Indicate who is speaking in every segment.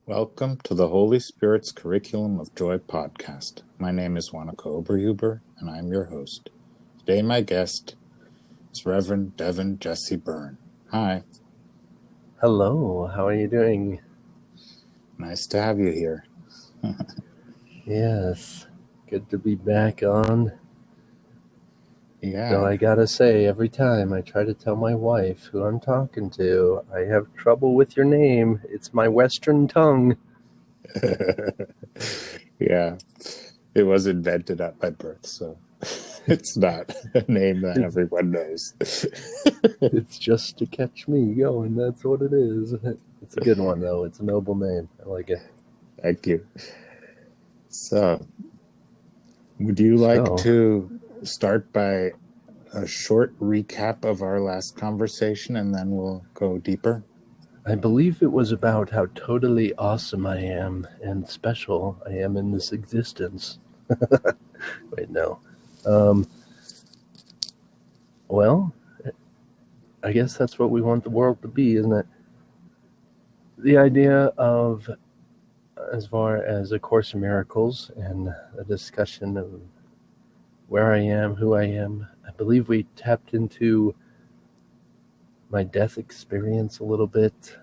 Speaker 1: Welcome to the Holy Spirit's Curriculum of Joy podcast. My name is Wanaka Oberhuber, and I'm your host. Today my guest is Reverend Devan Jesse Byrne. Hi.
Speaker 2: Hello, how are you doing?
Speaker 1: Nice to have you here.
Speaker 2: Yes, good to be back on.
Speaker 1: Yeah.
Speaker 2: Though I gotta say, every time I try to tell my wife who I'm talking to, I have trouble with your name. It's my Western tongue.
Speaker 1: Yeah, it was invented at my birth, so it's not a name that everyone knows.
Speaker 2: It's just to catch me going, that's what it is. It's a good one, though. It's a noble name. I like it.
Speaker 1: Thank you. So, would you like to start by a short recap of our last conversation, and then we'll go deeper?
Speaker 2: I believe it was about how totally awesome I am and special I am in this existence. Wait, no. Well, I guess that's what we want the world to be, isn't it? The idea of, as far as A Course in Miracles and a discussion of where I am, who I am, I believe we tapped into my death experience a little bit.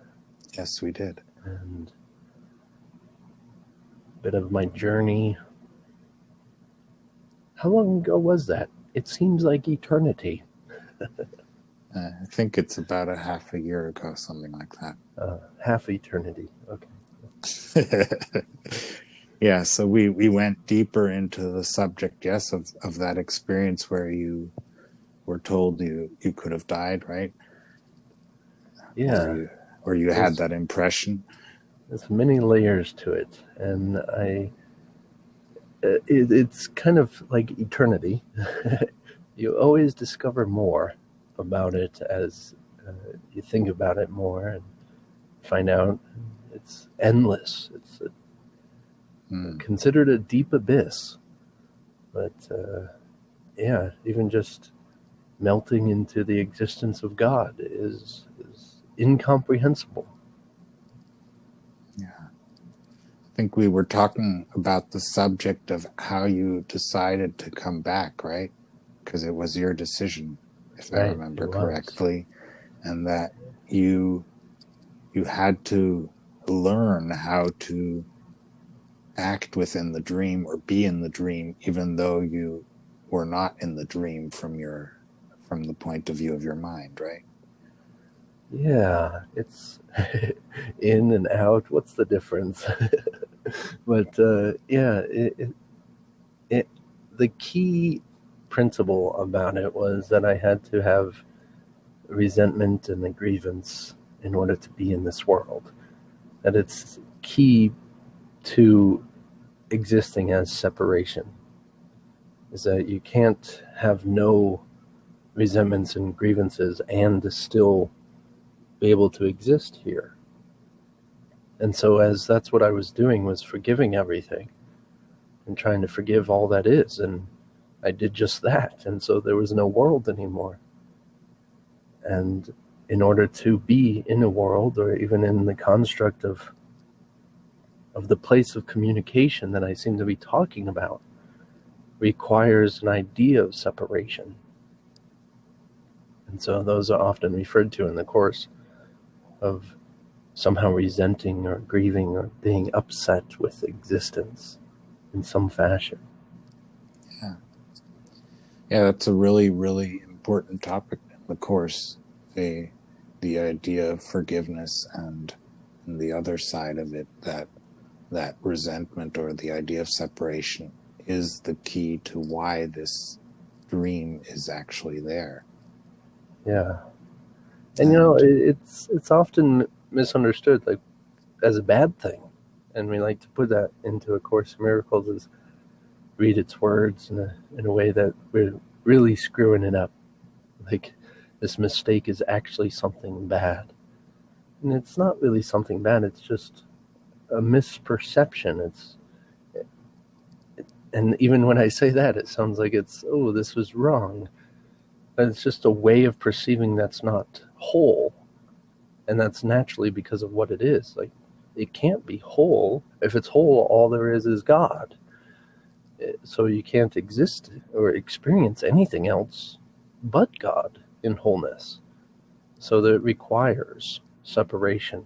Speaker 1: Yes, we did.
Speaker 2: And a bit of my journey. How long ago was that? It seems like eternity.
Speaker 1: I think it's about a half a year ago, something like that.
Speaker 2: Half eternity, okay.
Speaker 1: Yeah, so we went deeper into the subject, yes, of that experience where you were told you could have died, right?
Speaker 2: Yeah.
Speaker 1: Or you had that impression.
Speaker 2: There's many layers to it, and it's kind of like eternity. You always discover more about it as you think about it more and find out it's endless. It's considered a deep abyss. But yeah, even just melting into the existence of God is incomprehensible.
Speaker 1: Yeah. I think we were talking about the subject of how you decided to come back, right? Because it was your decision, if I remember correctly, and that you had to learn how to act within the dream or be in the dream, even though you were not in the dream from the point of view of your mind, right?
Speaker 2: Yeah, it's in and out. What's the difference? But yeah, the key principle about it was that I had to have resentment and a grievance in order to be in this world. That it's key to existing as separation. Is that you can't have no resentments and grievances and still be able to exist here. And so as that's what I was doing, was forgiving everything and trying to forgive all that is, and I did just that, and so there was no world anymore. And in order to be in a world, or even in the construct of the place of communication that I seem to be talking about, requires an idea of separation. And so those are often referred to in the Course of somehow resenting or grieving or being upset with existence in some fashion.
Speaker 1: Yeah, that's a really, really important topic in the Course, the idea of forgiveness and the other side of it, that resentment or the idea of separation is the key to why this dream is actually there.
Speaker 2: Yeah. And it's often misunderstood like as a bad thing. And we like to put that into A Course in Miracles as read its words in a way that we're really screwing it up. Like this mistake is actually something bad. And it's not really something bad, it's just a misperception. And even when I say that, it sounds like it's, oh, this was wrong. But it's just a way of perceiving that's not whole. And that's naturally because of what it is. Like, it can't be whole. If it's whole, all there is God. So you can't exist or experience anything else but God in wholeness. So that it requires separation.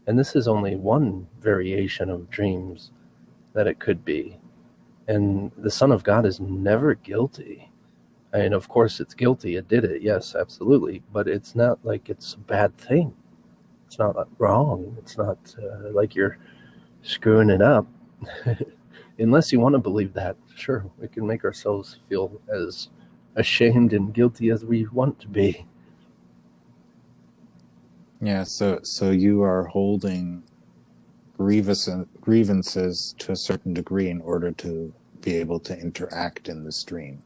Speaker 2: And this is only one variation of dreams that it could be. And the Son of God is never guilty. I mean, of course it's guilty. It did it. Yes, absolutely. But it's not like it's a bad thing. It's not wrong. It's not like you're screwing it up. Unless you want to believe that, sure, we can make ourselves feel as ashamed and guilty as we want to be.
Speaker 1: Yeah, so you are holding grievances to a certain degree in order to be able to interact in the stream.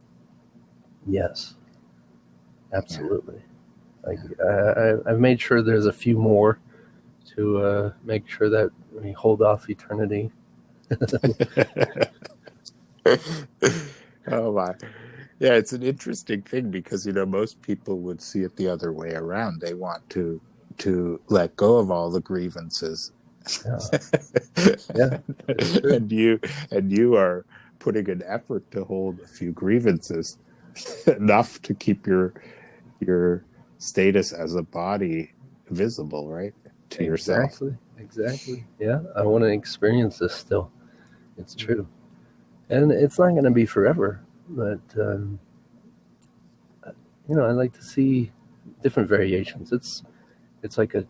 Speaker 2: Yes, absolutely. Yeah. I've made sure there's a few more to make sure that we hold off eternity.
Speaker 1: Oh my. Yeah, it's an interesting thing because, most people would see it the other way around. They want to let go of all the grievances.
Speaker 2: Yeah.
Speaker 1: and you are putting an effort to hold a few grievances, enough to keep your status as a body visible, right, to yourself.
Speaker 2: Exactly. Yeah, I want to experience this still. It's true. And it's not going to be forever, but I like to see different variations. It's like a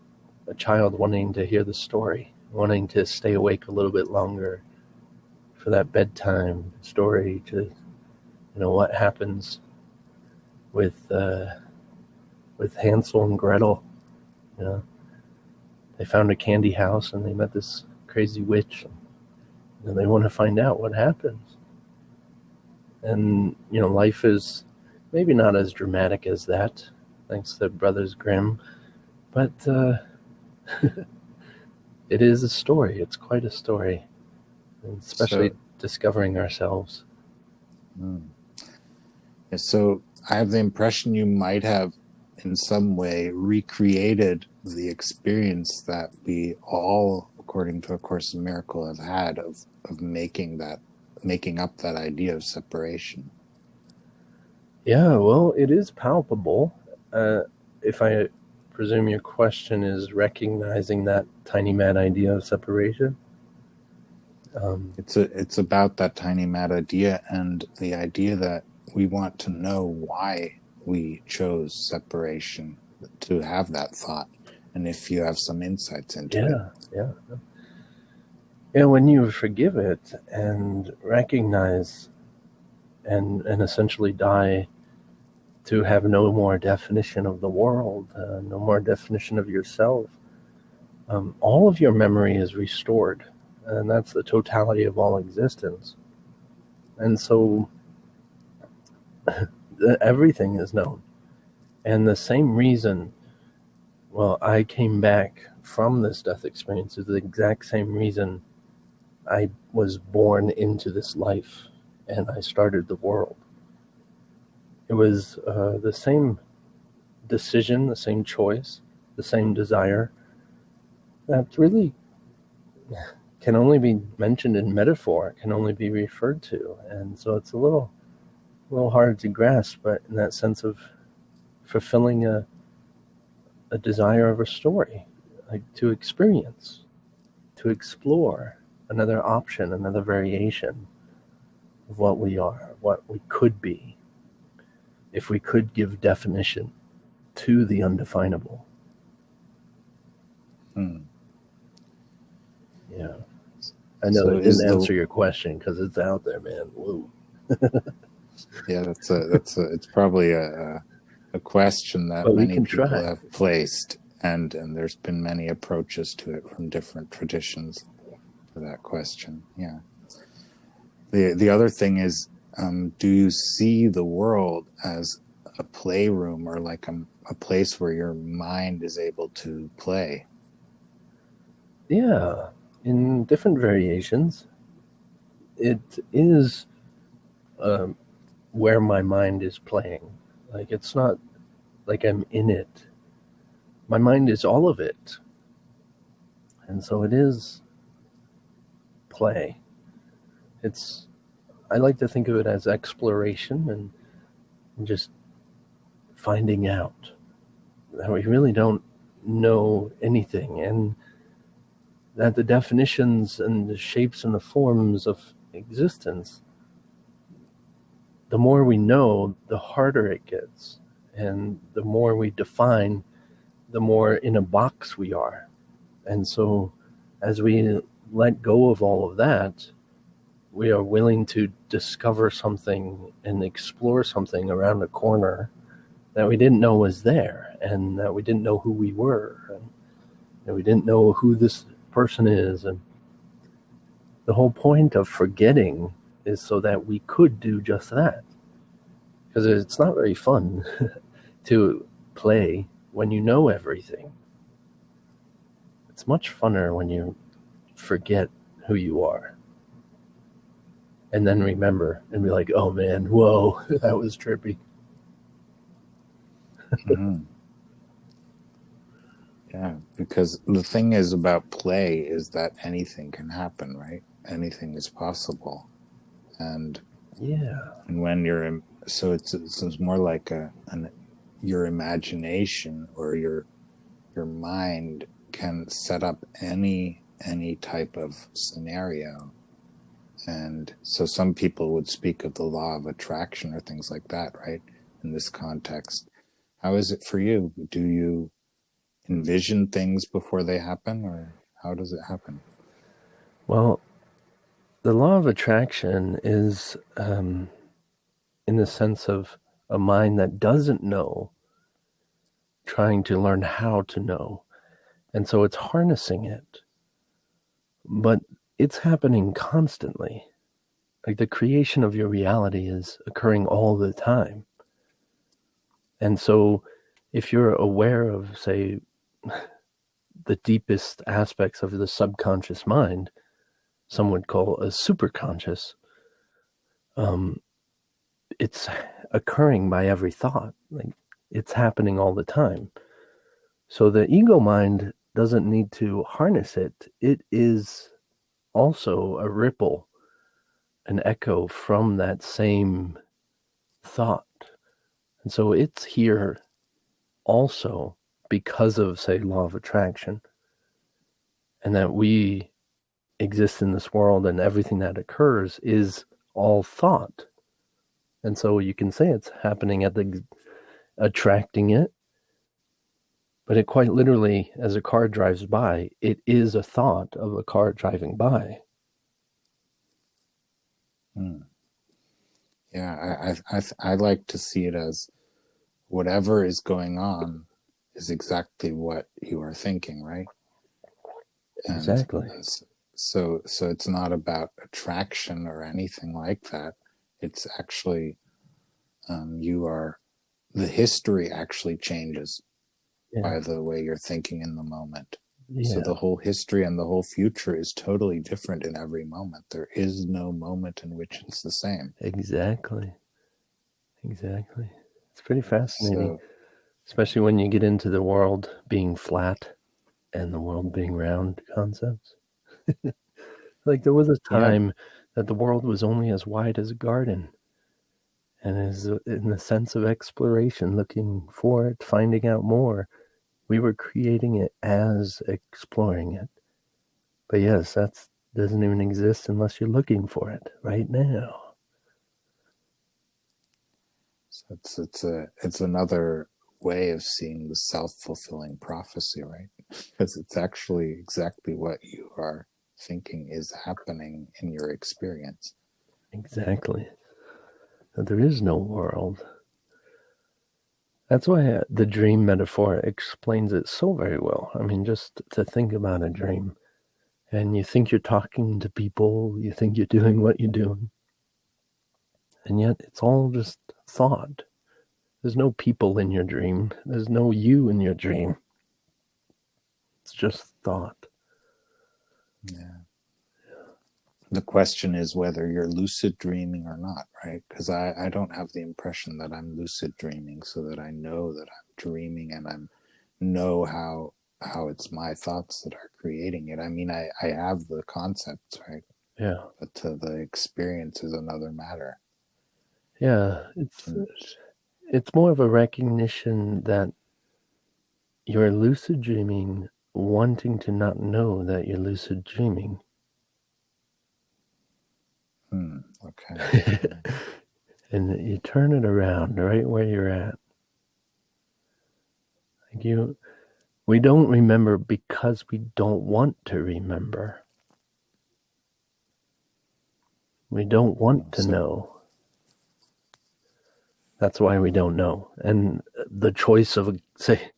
Speaker 2: child wanting to hear the story, wanting to stay awake a little bit longer for that bedtime story to, what happens with Hansel and Gretel. They found a candy house and they met this crazy witch, and they want to find out what happens. And, life is maybe not as dramatic as that, thanks to Brothers Grimm, but it is a story. It's quite a story, and especially discovering ourselves.
Speaker 1: So I have the impression you might have in some way recreated the experience that we all, according to A Course in Miracles, have had of making up that idea of separation.
Speaker 2: Yeah, well, it is palpable. If I presume your question is recognizing that tiny mad idea of separation.
Speaker 1: It's about that tiny mad idea and the idea that we want to know why we chose separation, to have that thought, and if you have some insights into it.
Speaker 2: Yeah, when you forgive it and recognize and essentially die to have no more definition of the world, no more definition of yourself, all of your memory is restored, and that's the totality of all existence. And so everything is known. And the same reason, I came back from this death experience is the exact same reason I was born into this life and I started the world. It was the same decision, the same choice, the same desire that really can only be mentioned in metaphor, can only be referred to. And so it's a little hard to grasp, but in that sense of fulfilling a desire of a story, like to experience, to explore another option, another variation of what we are, what we could be, if we could give definition to the undefinable. Yeah. I know it didn't answer your question because it's out there, man. Whoa.
Speaker 1: Yeah, it's probably a question that many people have placed, and there's been many approaches to it from different traditions for that question. Yeah. The other thing is, do you see the world as a playroom or like a place where your mind is able to play?
Speaker 2: Yeah, in different variations. It is where my mind is playing. Like, it's not like I'm in it. My mind is all of it. And so it is play. I like to think of it as exploration and just finding out that we really don't know anything, and that the definitions and the shapes and the forms of existence, the more we know, the harder it gets. And the more we define, the more in a box we are. And so as we let go of all of that, we are willing to discover something and explore something around a corner that we didn't know was there, and that we didn't know who we were, and we didn't know who this person is. And the whole point of forgetting is so that we could do just that. Because it's not very fun to play when you know everything. It's much funner when you forget who you are. And then remember and be like, oh man, whoa, that was trippy.
Speaker 1: Mm-hmm. Yeah, because the thing is about play is that anything can happen, right? Anything is possible. And when you're in, so it's more like your imagination or your mind can set up any type of scenario. And so some people would speak of the law of attraction or things like that, right? In this context, how is it for you? Do you envision things before they happen, or how does it happen?
Speaker 2: Well, the law of attraction is in the sense of a mind that doesn't know trying to learn how to know. And so it's harnessing it. But it's happening constantly. Like the creation of your reality is occurring all the time. And so if you're aware of, say, the deepest aspects of the subconscious mind, some would call a superconscious, it's occurring by every thought. Like it's happening all the time. So the ego mind doesn't need to harness it. It is also a ripple, an echo from that same thought. And so it's here also because of, say, law of attraction, and that we exist in this world and everything that occurs is all thought. And so you can say it's happening at the attracting it, but it quite literally, as a car drives by, it is a thought of a car driving by.
Speaker 1: Yeah, I like to see it as whatever is going on is exactly what you are thinking, right?
Speaker 2: Exactly.
Speaker 1: And so it's not about attraction or anything like that. It's actually the history actually changes by the way you're thinking in the moment. So the whole history and the whole future is totally different in every moment. There is no moment in which it's the same.
Speaker 2: Exactly. It's pretty fascinating, especially when you get into the world being flat and the world being round concepts. Like there was a time that the world was only as wide as a garden, and is in the sense of exploration, looking for it, finding out more, we were creating it as exploring it. But yes, that doesn't even exist unless you're looking for it right now.
Speaker 1: So it's another way of seeing the self-fulfilling prophecy, right? Because it's actually exactly what you are thinking is happening in your experience.
Speaker 2: Exactly. That there is no world. That's why the dream metaphor explains it so very well. I mean, just to think about a dream, and you think you're talking to people, you think you're doing what you're doing, and yet it's all just thought. There's no people in your dream. There's no you in your dream. It's just thought.
Speaker 1: Yeah. The question is whether you're lucid dreaming or not, right? Because I don't have the impression that I'm lucid dreaming, so that I know that I'm dreaming and I know how it's my thoughts that are creating it. I mean, I have the concepts, right?
Speaker 2: Yeah.
Speaker 1: But the experience is another matter.
Speaker 2: Yeah. It's more of a recognition that you're lucid dreaming, wanting to not know that you're lucid dreaming.
Speaker 1: Okay.
Speaker 2: And you turn it around right where you're at. Like we don't remember because we don't want to remember. We don't want to know. That's why we don't know. And the choice of, say,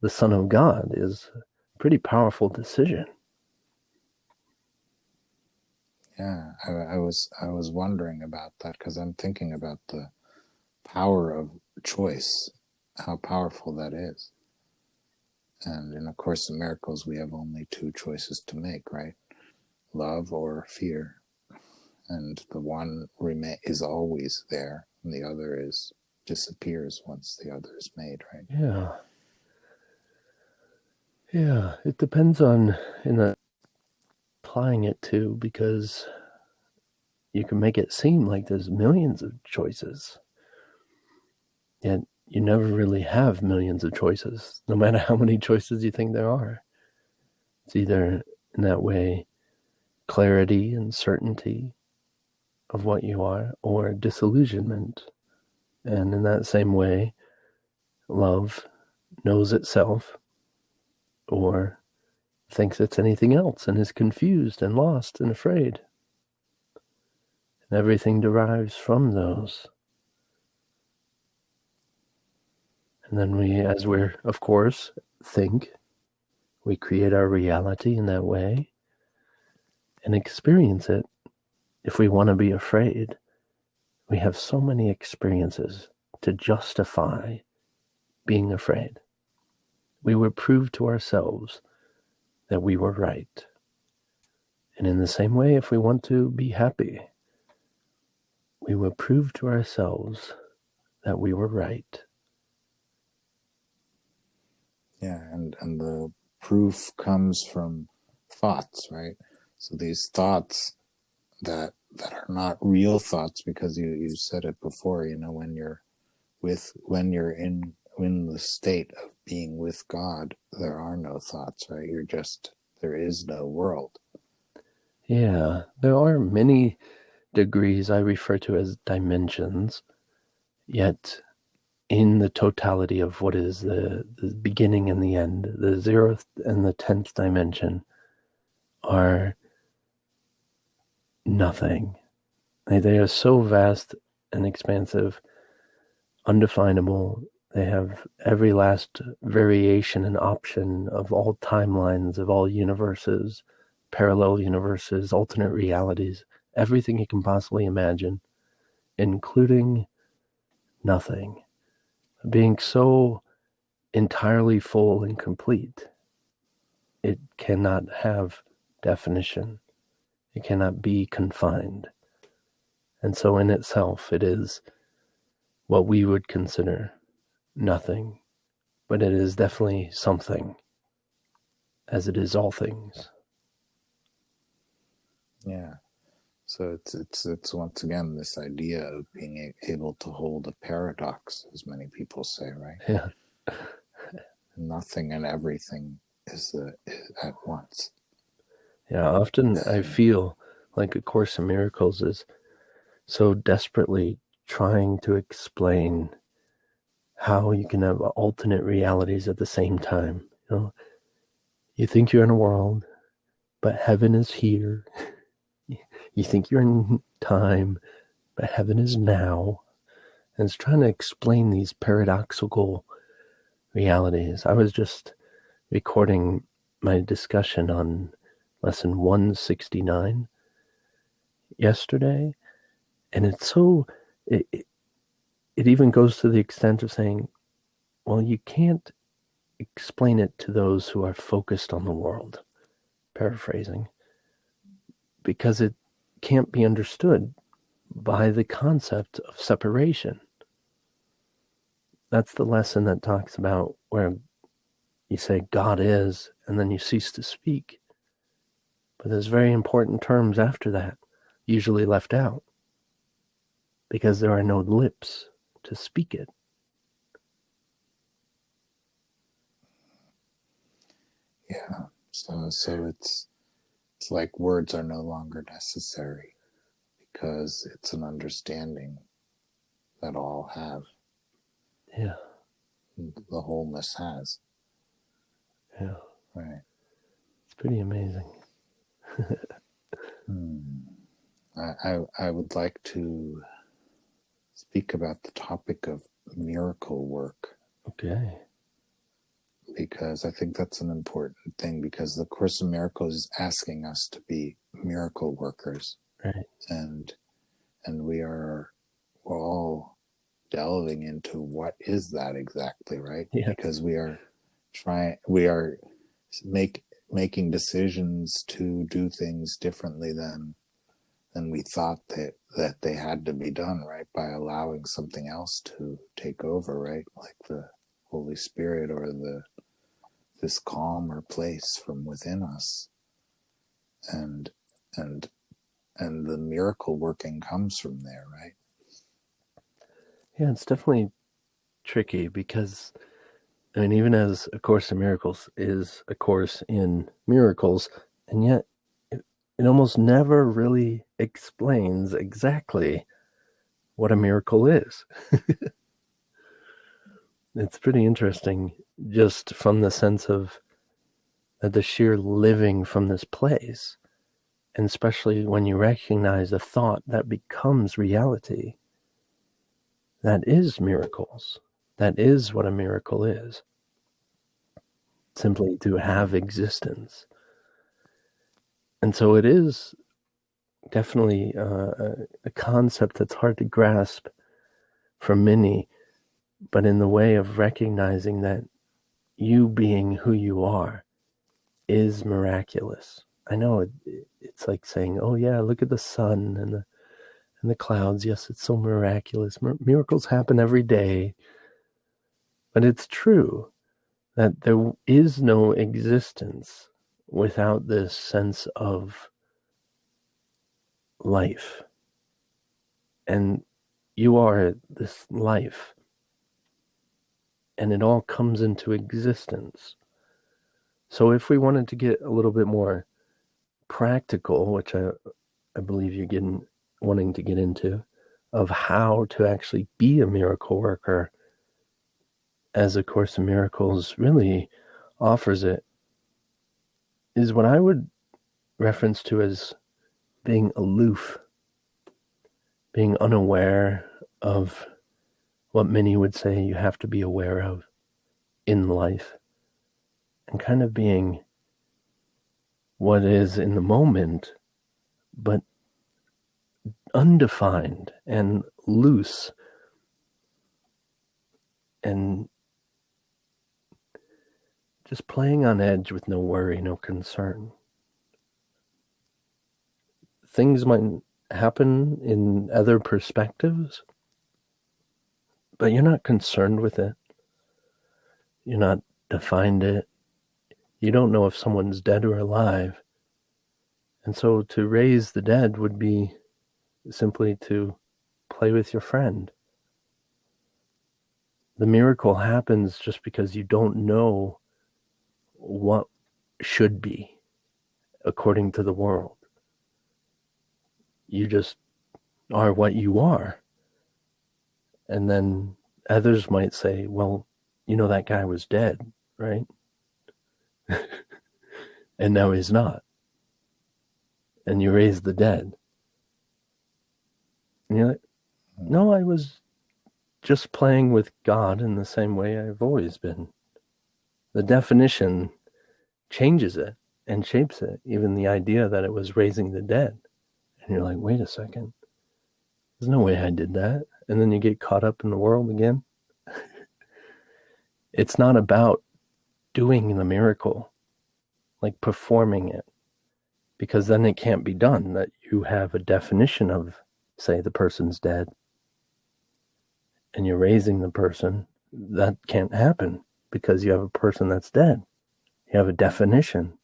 Speaker 2: the Son of God is a pretty powerful decision.
Speaker 1: Yeah, I was wondering about that because I'm thinking about the power of choice, how powerful that is. And in A Course in Miracles, we have only two choices to make, right? Love or fear. And the one is always there, and the other disappears once the other is made, right?
Speaker 2: Yeah. Yeah, it depends on applying it to, because you can make it seem like there's millions of choices. Yet you never really have millions of choices, no matter how many choices you think there are. It's either, in that way, clarity and certainty of what you are, or disillusionment. And in that same way, love knows itself, or thinks it's anything else and is confused and lost and afraid. And everything derives from those. And then we, as we're, of course, think, we create our reality in that way and experience it. If we want to be afraid, we have so many experiences to justify being afraid. We would prove to ourselves that we were right. And in the same way, if we want to be happy, we will prove to ourselves that we were right.
Speaker 1: Yeah, and the proof comes from thoughts, right? So these thoughts that are not real thoughts, because you said it before, when you're in the state of being with God, there are no thoughts, right? There is no world.
Speaker 2: Yeah, there are many degrees I refer to as dimensions, yet in the totality of what is the beginning and the end, the 0th and the 10th dimension are nothing. They are so vast and expansive, undefinable. They have every last variation and option of all timelines, of all universes, parallel universes, alternate realities, everything you can possibly imagine, including nothing. Being so entirely full and complete, it cannot have definition. It cannot be confined. And so in itself, it is what we would consider nothing, but it is definitely something, as it is all things.
Speaker 1: Yeah. So it's once again this idea of being able to hold a paradox, as many people say, right?
Speaker 2: Yeah.
Speaker 1: Nothing and everything is at once.
Speaker 2: Yeah, often I feel like A Course in Miracles is so desperately trying to explain how you can have alternate realities at the same time. You think you're in a world, but heaven is here. You think you're in time, but heaven is now. And it's trying to explain these paradoxical realities. I was just recording my discussion on lesson 169 yesterday, and it even goes to the extent of saying, well, you can't explain it to those who are focused on the world, paraphrasing, because it can't be understood by the concept of separation. That's the lesson that talks about where you say God is, and then you cease to speak. But there's very important terms after that, usually left out, because there are no lips to speak it.
Speaker 1: Yeah. So it's like words are no longer necessary because it's an understanding that all have.
Speaker 2: Yeah.
Speaker 1: The wholeness has.
Speaker 2: Yeah.
Speaker 1: Right.
Speaker 2: It's pretty amazing.
Speaker 1: I would like to speak about the topic of miracle work.
Speaker 2: Okay.
Speaker 1: Because I think that's an important thing, because the Course in Miracles is asking us to be miracle workers.
Speaker 2: Right.
Speaker 1: And we're all delving into what is that exactly, right?
Speaker 2: Yeah.
Speaker 1: Because we are making decisions to do things differently than we thought that they had to be done, right? By allowing something else to take over, right? Like the Holy Spirit or this calmer place from within us. And the miracle working comes from there, right?
Speaker 2: Yeah, it's definitely tricky because, I mean, even as A Course in Miracles is a course in miracles, and yet it almost never really explains exactly what a miracle is. It's pretty interesting just from the sense of the sheer living from this place, and especially when you recognize a thought that becomes reality. That is miracles. That is what a miracle is. Simply to have existence. And so it is definitely a concept that's hard to grasp for many, but in the way of recognizing that you being who you are is miraculous. I know it's like saying, "Oh yeah, look at the sun and the clouds. Yes, it's so miraculous. Miracles happen every day." But it's true that there is no existence without this sense of life. And you are this life. And it all comes into existence. So if we wanted to get a little bit more practical, which I believe you're wanting to get into, of how to actually be a miracle worker, as A Course in Miracles really offers it, is what I would reference to as being aloof, being unaware of what many would say you have to be aware of in life, and kind of being what is in the moment, but undefined and loose and just playing on edge with no worry, no concern. Things might happen in other perspectives, but you're not concerned with it. You're not defined it. You don't know if someone's dead or alive. And so to raise the dead would be simply to play with your friend. The miracle happens just because you don't know what should be according to the world. You just are what you are. And then others might say, well, that guy was dead, right? And now he's not. And you raise the dead. And you're like, no, I was just playing with God in the same way I've always been. The definition changes it and shapes it, even the idea that it was raising the dead. And you're like, wait a second. There's no way I did that. And then you get caught up in the world again. It's not about doing the miracle, like performing it, because then it can't be done, that you have a definition of, say, the person's dead and you're raising the person. That can't happen. because you have a person that's dead. You have a definition.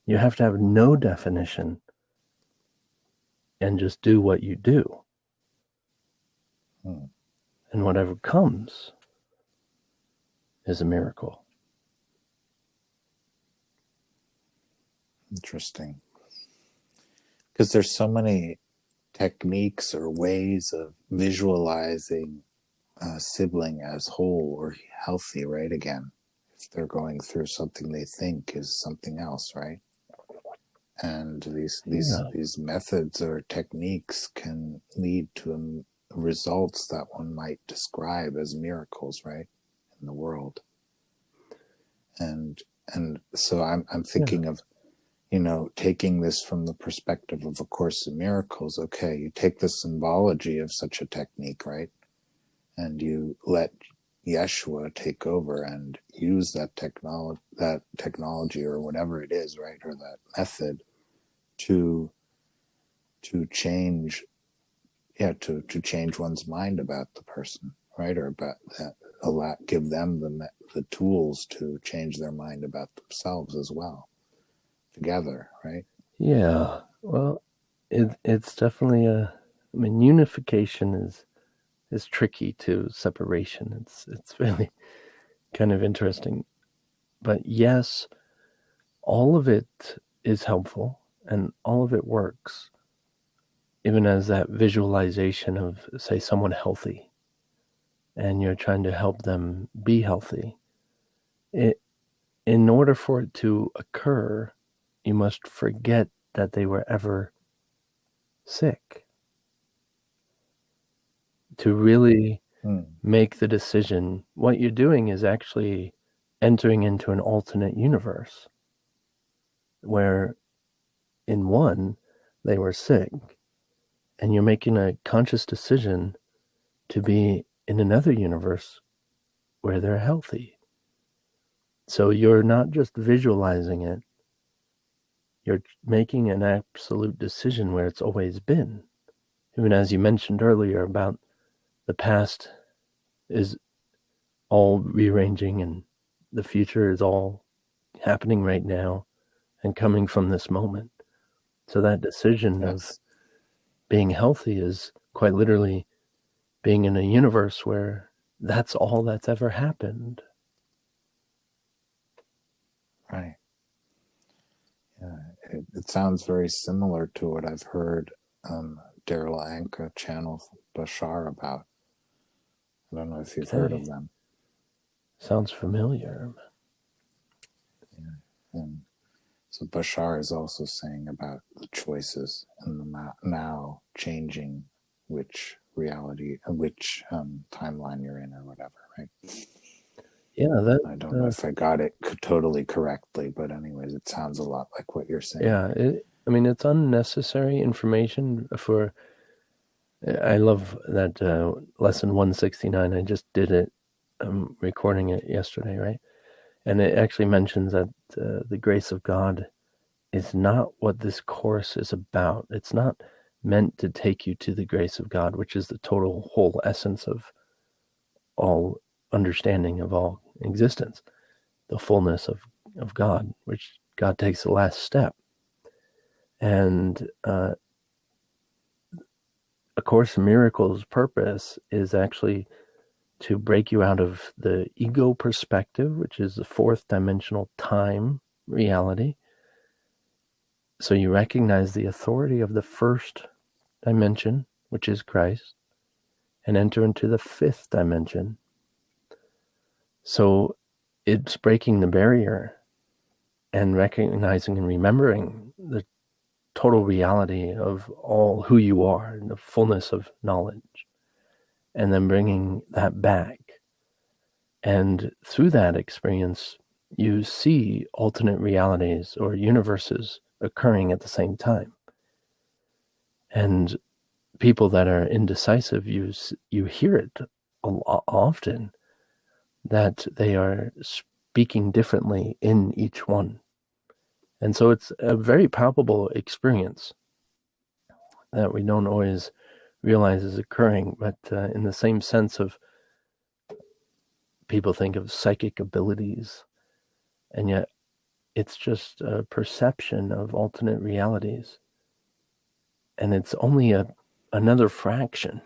Speaker 2: You have to have no definition and just do what you do. And whatever comes is a miracle.
Speaker 1: Interesting. Because there's so many techniques or ways of visualizing a sibling as whole or healthy, right? Again, if they're going through something they think is something else, right? And these methods or techniques can lead to results that one might describe as miracles, right, in the world. And so I'm thinking of, taking this from the perspective of A Course in Miracles. Okay, you take the symbology of such a technique, right, and you let Yeshua take over and use that technology or whatever it is, right, or that method to change, to change one's mind about the person, right, or about that, give them the tools to change their mind about themselves as well, together, right?
Speaker 2: Yeah, well, it's definitely unification is tricky to separation. It's really kind of interesting. But yes, all of it is helpful and all of it works. Even as that visualization of, say, someone healthy and you're trying to help them be healthy. In order for it to occur, you must forget that they were ever sick. To really make the decision, what you're doing is actually entering into an alternate universe where in one they were sick, and you're making a conscious decision to be in another universe where they're healthy. So you're not just visualizing it, you're making an absolute decision where it's always been. Even as you mentioned earlier about the past is all rearranging and the future is all happening right now and coming from this moment. So that decision of being healthy is quite literally being in a universe where that's all that's ever happened.
Speaker 1: Right. Yeah, it sounds very similar to what I've heard Daryl Anka channel Bashar about. I don't know if you've heard of them.
Speaker 2: Sounds familiar.
Speaker 1: Yeah. And so Bashar is also saying about the choices and the now changing which reality, which timeline you're in or whatever, right?
Speaker 2: Yeah,
Speaker 1: I don't know if I got it totally correctly, but anyways, it sounds a lot like what you're saying.
Speaker 2: Yeah, it's unnecessary information for. I love that lesson 169. I just did it. I'm recording it yesterday, right? And it actually mentions that the grace of God is not what this course is about. It's not meant to take you to the grace of God, which is the total whole essence of all understanding of all existence, the fullness of God, which God takes the last step. And A Course in Miracles' purpose is actually to break you out of the ego perspective, which is the fourth dimensional time reality. So you recognize the authority of the first dimension, which is Christ, and enter into the fifth dimension. So it's breaking the barrier and recognizing and remembering the total reality of all who you are and the fullness of knowledge, and then bringing that back. And through that experience, you see alternate realities or universes occurring at the same time. And people that are indecisive, you hear it often, that they are speaking differently in each one. And so it's a very palpable experience that we don't always realize is occurring, but in the same sense of people think of psychic abilities, and yet it's just a perception of alternate realities. And it's only another fraction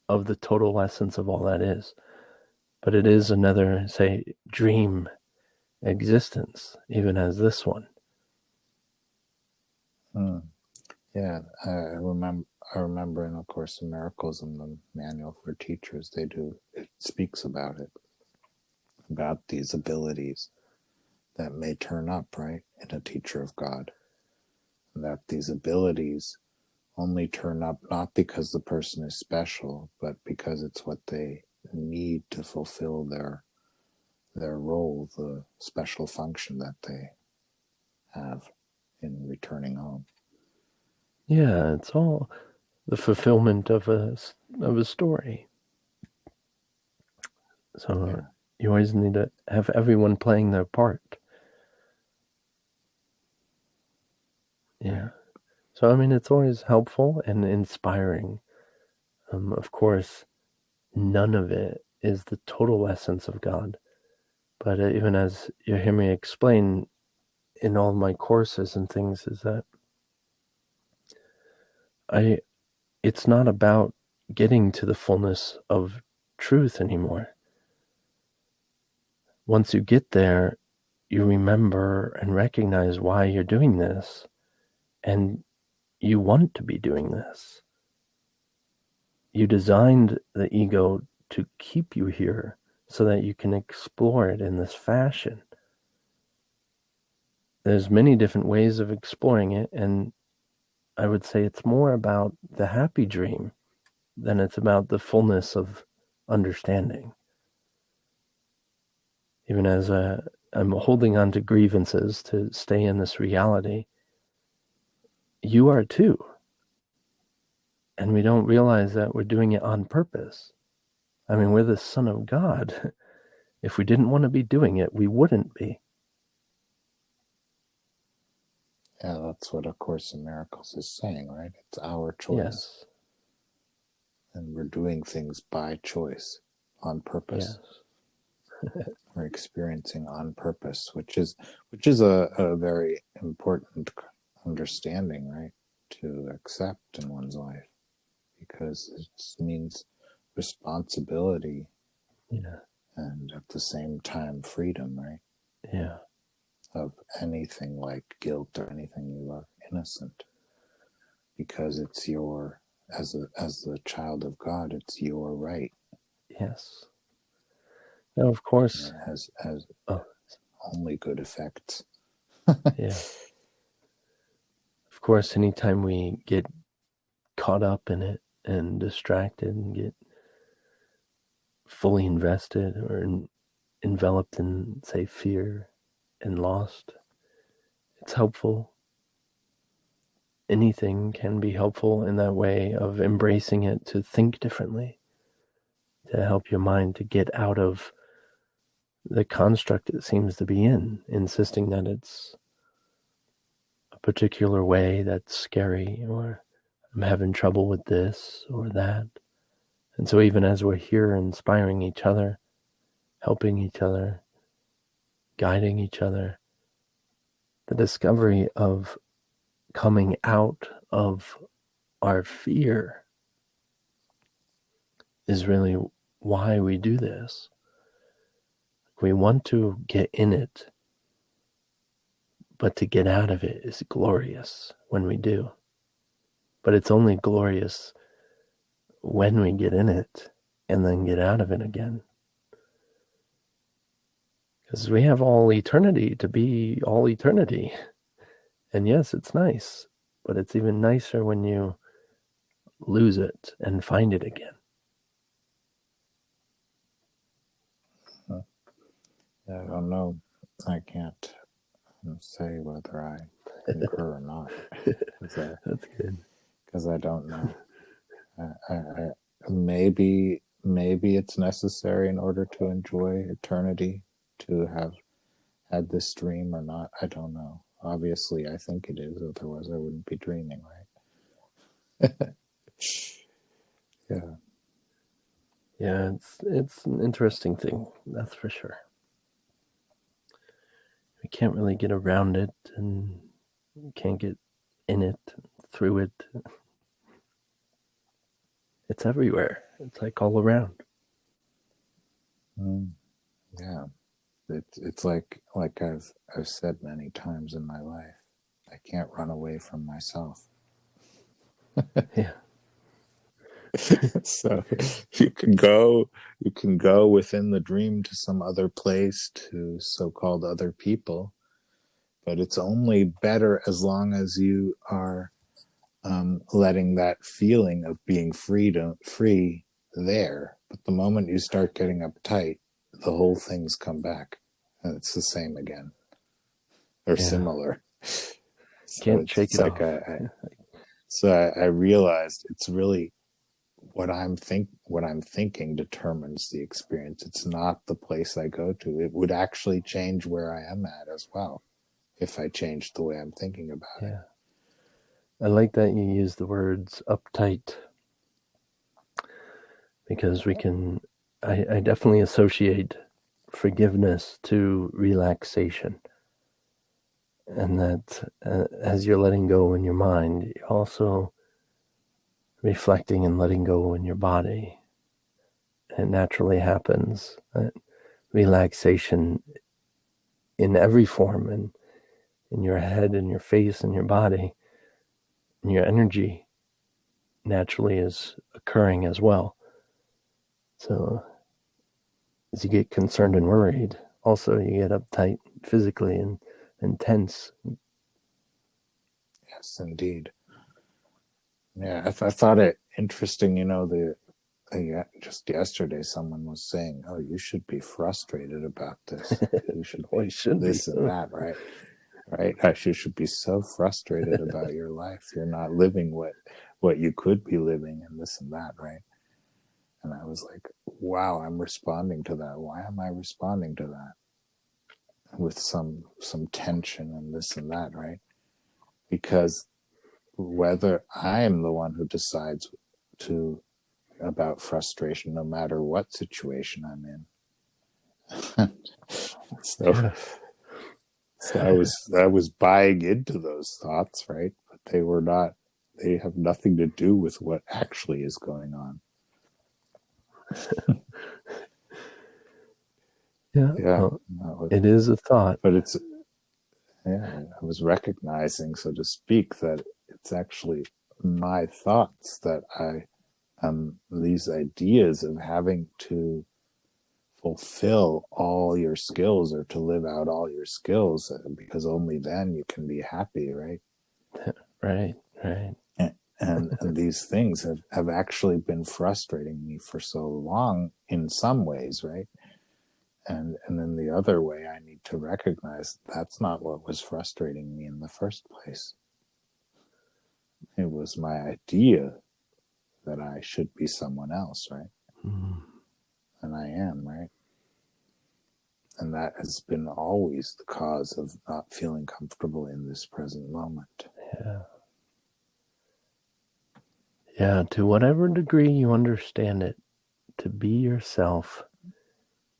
Speaker 2: of the total essence of all that is. But it is another, say, dream existence, even as this one.
Speaker 1: Yeah, I remember in A Course in Miracles, in the manual for teachers, it speaks about it, about these abilities that may turn up, right, in a teacher of God. And that these abilities only turn up not because the person is special, but because it's what they need to fulfill their role, the special function that they have in returning home.
Speaker 2: Yeah, it's all the fulfillment of a story. So you always need to have everyone playing their part. Yeah. So, I mean, it's always helpful and inspiring. Of course, none of it is the total essence of God. But even as you hear me explain in all my courses and things, is that it's not about getting to the fullness of truth anymore. Once you get there, you remember and recognize why you're doing this, and you want to be doing this. You designed the ego to keep you here so that you can explore it in this fashion. There's many different ways of exploring it, and I would say it's more about the happy dream than it's about the fullness of understanding. Even as I'm holding on to grievances to stay in this reality, you are too. And we don't realize that we're doing it on purpose. I mean, we're the Son of God. If we didn't want to be doing it, we wouldn't be.
Speaker 1: Yeah, that's what A Course in Miracles is saying, right? It's our choice.
Speaker 2: Yes.
Speaker 1: And we're doing things by choice, on purpose.
Speaker 2: Yes.
Speaker 1: We're experiencing on purpose, which is a very important understanding, right? To accept in one's life, because it means responsibility, and at the same time freedom, right?
Speaker 2: Yeah.
Speaker 1: Of anything like guilt or anything you are innocent, because it's your, as the child of God, it's your right.
Speaker 2: Yes. Now, of course,
Speaker 1: it has only good effects.
Speaker 2: Yeah. Of course, anytime we get caught up in it and distracted and get fully invested or enveloped in, say, fear and lost, it's helpful. Anything can be helpful in that way of embracing it, to think differently, to help your mind to get out of the construct it seems to be in, insisting that it's a particular way that's scary, or I'm having trouble with this or that. And so even as we're here inspiring each other, helping each other, guiding each other, the discovery of coming out of our fear is really why we do this. We want to get in it, but to get out of it is glorious when we do. But it's only glorious when we get in it and then get out of it again. Because we have all eternity to be all eternity. And yes, it's nice, but it's even nicer when you lose it and find it again.
Speaker 1: I don't know. I can't say whether I concur or not.
Speaker 2: That's good.
Speaker 1: Because I don't know. Maybe it's necessary in order to enjoy eternity to have had this dream or not. I don't know. Obviously, I think it is. Otherwise, I wouldn't be dreaming, right? Yeah.
Speaker 2: Yeah, it's an interesting thing, that's for sure. We can't really get around it, and we can't get in it, through it. It's everywhere. It's like all around.
Speaker 1: Yeah, it's like I've said many times in my life, I can't run away from myself.
Speaker 2: Yeah.
Speaker 1: So you can go within the dream to some other place, to so-called other people, but it's only better as long as you are letting that feeling of being free there. But the moment you start getting uptight, the whole thing's come back, and it's the same again, or
Speaker 2: Yeah.
Speaker 1: similar. So
Speaker 2: Can't shake
Speaker 1: it's
Speaker 2: it
Speaker 1: like
Speaker 2: off.
Speaker 1: I realized it's really what I'm thinking determines the experience. It's not the place I go to. It would actually change where I am at as well if I changed the way I'm thinking about it.
Speaker 2: Yeah. I like that you use the words uptight, because I definitely associate forgiveness to relaxation. And that as you're letting go in your mind, you're also reflecting and letting go in your body. It naturally happens. Relaxation in every form, in your head, in your face, in your body, and your energy naturally is occurring as well. So as you get concerned and worried, also you get uptight physically and tense.
Speaker 1: Yes, indeed. Yeah, I thought it interesting. Just yesterday, someone was saying, "Oh, you should be frustrated about this. You should
Speaker 2: Well, you
Speaker 1: be
Speaker 2: should be.
Speaker 1: this and that, right? Right? You should be so frustrated about your life. You're not living what you could be living, and this and that, right?" And I was like, "Wow, I'm responding to that. Why am I responding to that with some tension and this and that, right? Because whether I am the one who decides to about frustration, no matter what situation I'm in." so,
Speaker 2: Yeah.
Speaker 1: so I was buying into those thoughts, right? But they were not. They have nothing to do with what actually is going on.
Speaker 2: Yeah.
Speaker 1: Yeah,
Speaker 2: Well, it is a thought.
Speaker 1: but it's yeah. I was recognizing, so to speak, that it's actually my thoughts that these ideas of having to fulfill all your skills or to live out all your skills, because only then you can be happy, right?
Speaker 2: Right. Right.
Speaker 1: And these things have actually been frustrating me for so long in some ways, right? And in the other way, I need to recognize that's not what was frustrating me in the first place. It was my idea that I should be someone else, right?
Speaker 2: Mm.
Speaker 1: And I am, right? And that has been always the cause of not feeling comfortable in this present moment.
Speaker 2: Yeah. Yeah. To whatever degree you understand it, to be yourself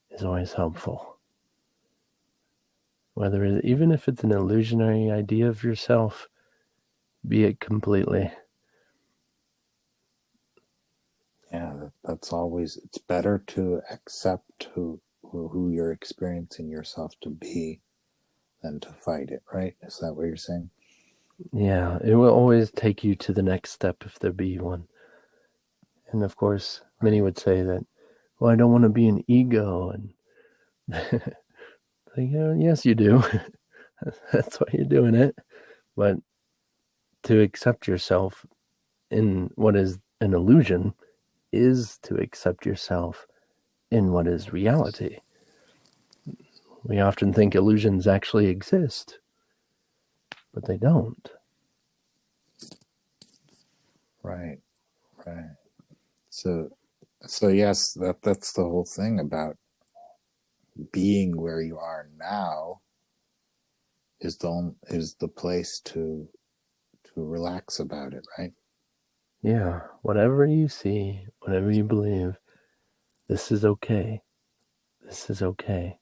Speaker 2: is always helpful. Even if it's an illusionary idea of yourself, be it completely.
Speaker 1: Yeah, that's always, it's better to accept who you're experiencing yourself to be than to fight it, right? Is that what you're saying?
Speaker 2: Yeah, it will always take you to the next step if there be one. And of course,
Speaker 1: Right.
Speaker 2: many would say that, well, I don't want to be an ego. And like, yes, you do. That's why you're doing it. But to accept yourself in what is an illusion is to accept yourself in what is reality. We often think illusions actually exist, but they don't.
Speaker 1: Right. Right. So so yes, that's the whole thing about being where you are now is the place to relax about it, right?
Speaker 2: Yeah, whatever you see, whatever you believe, this is okay. This is okay.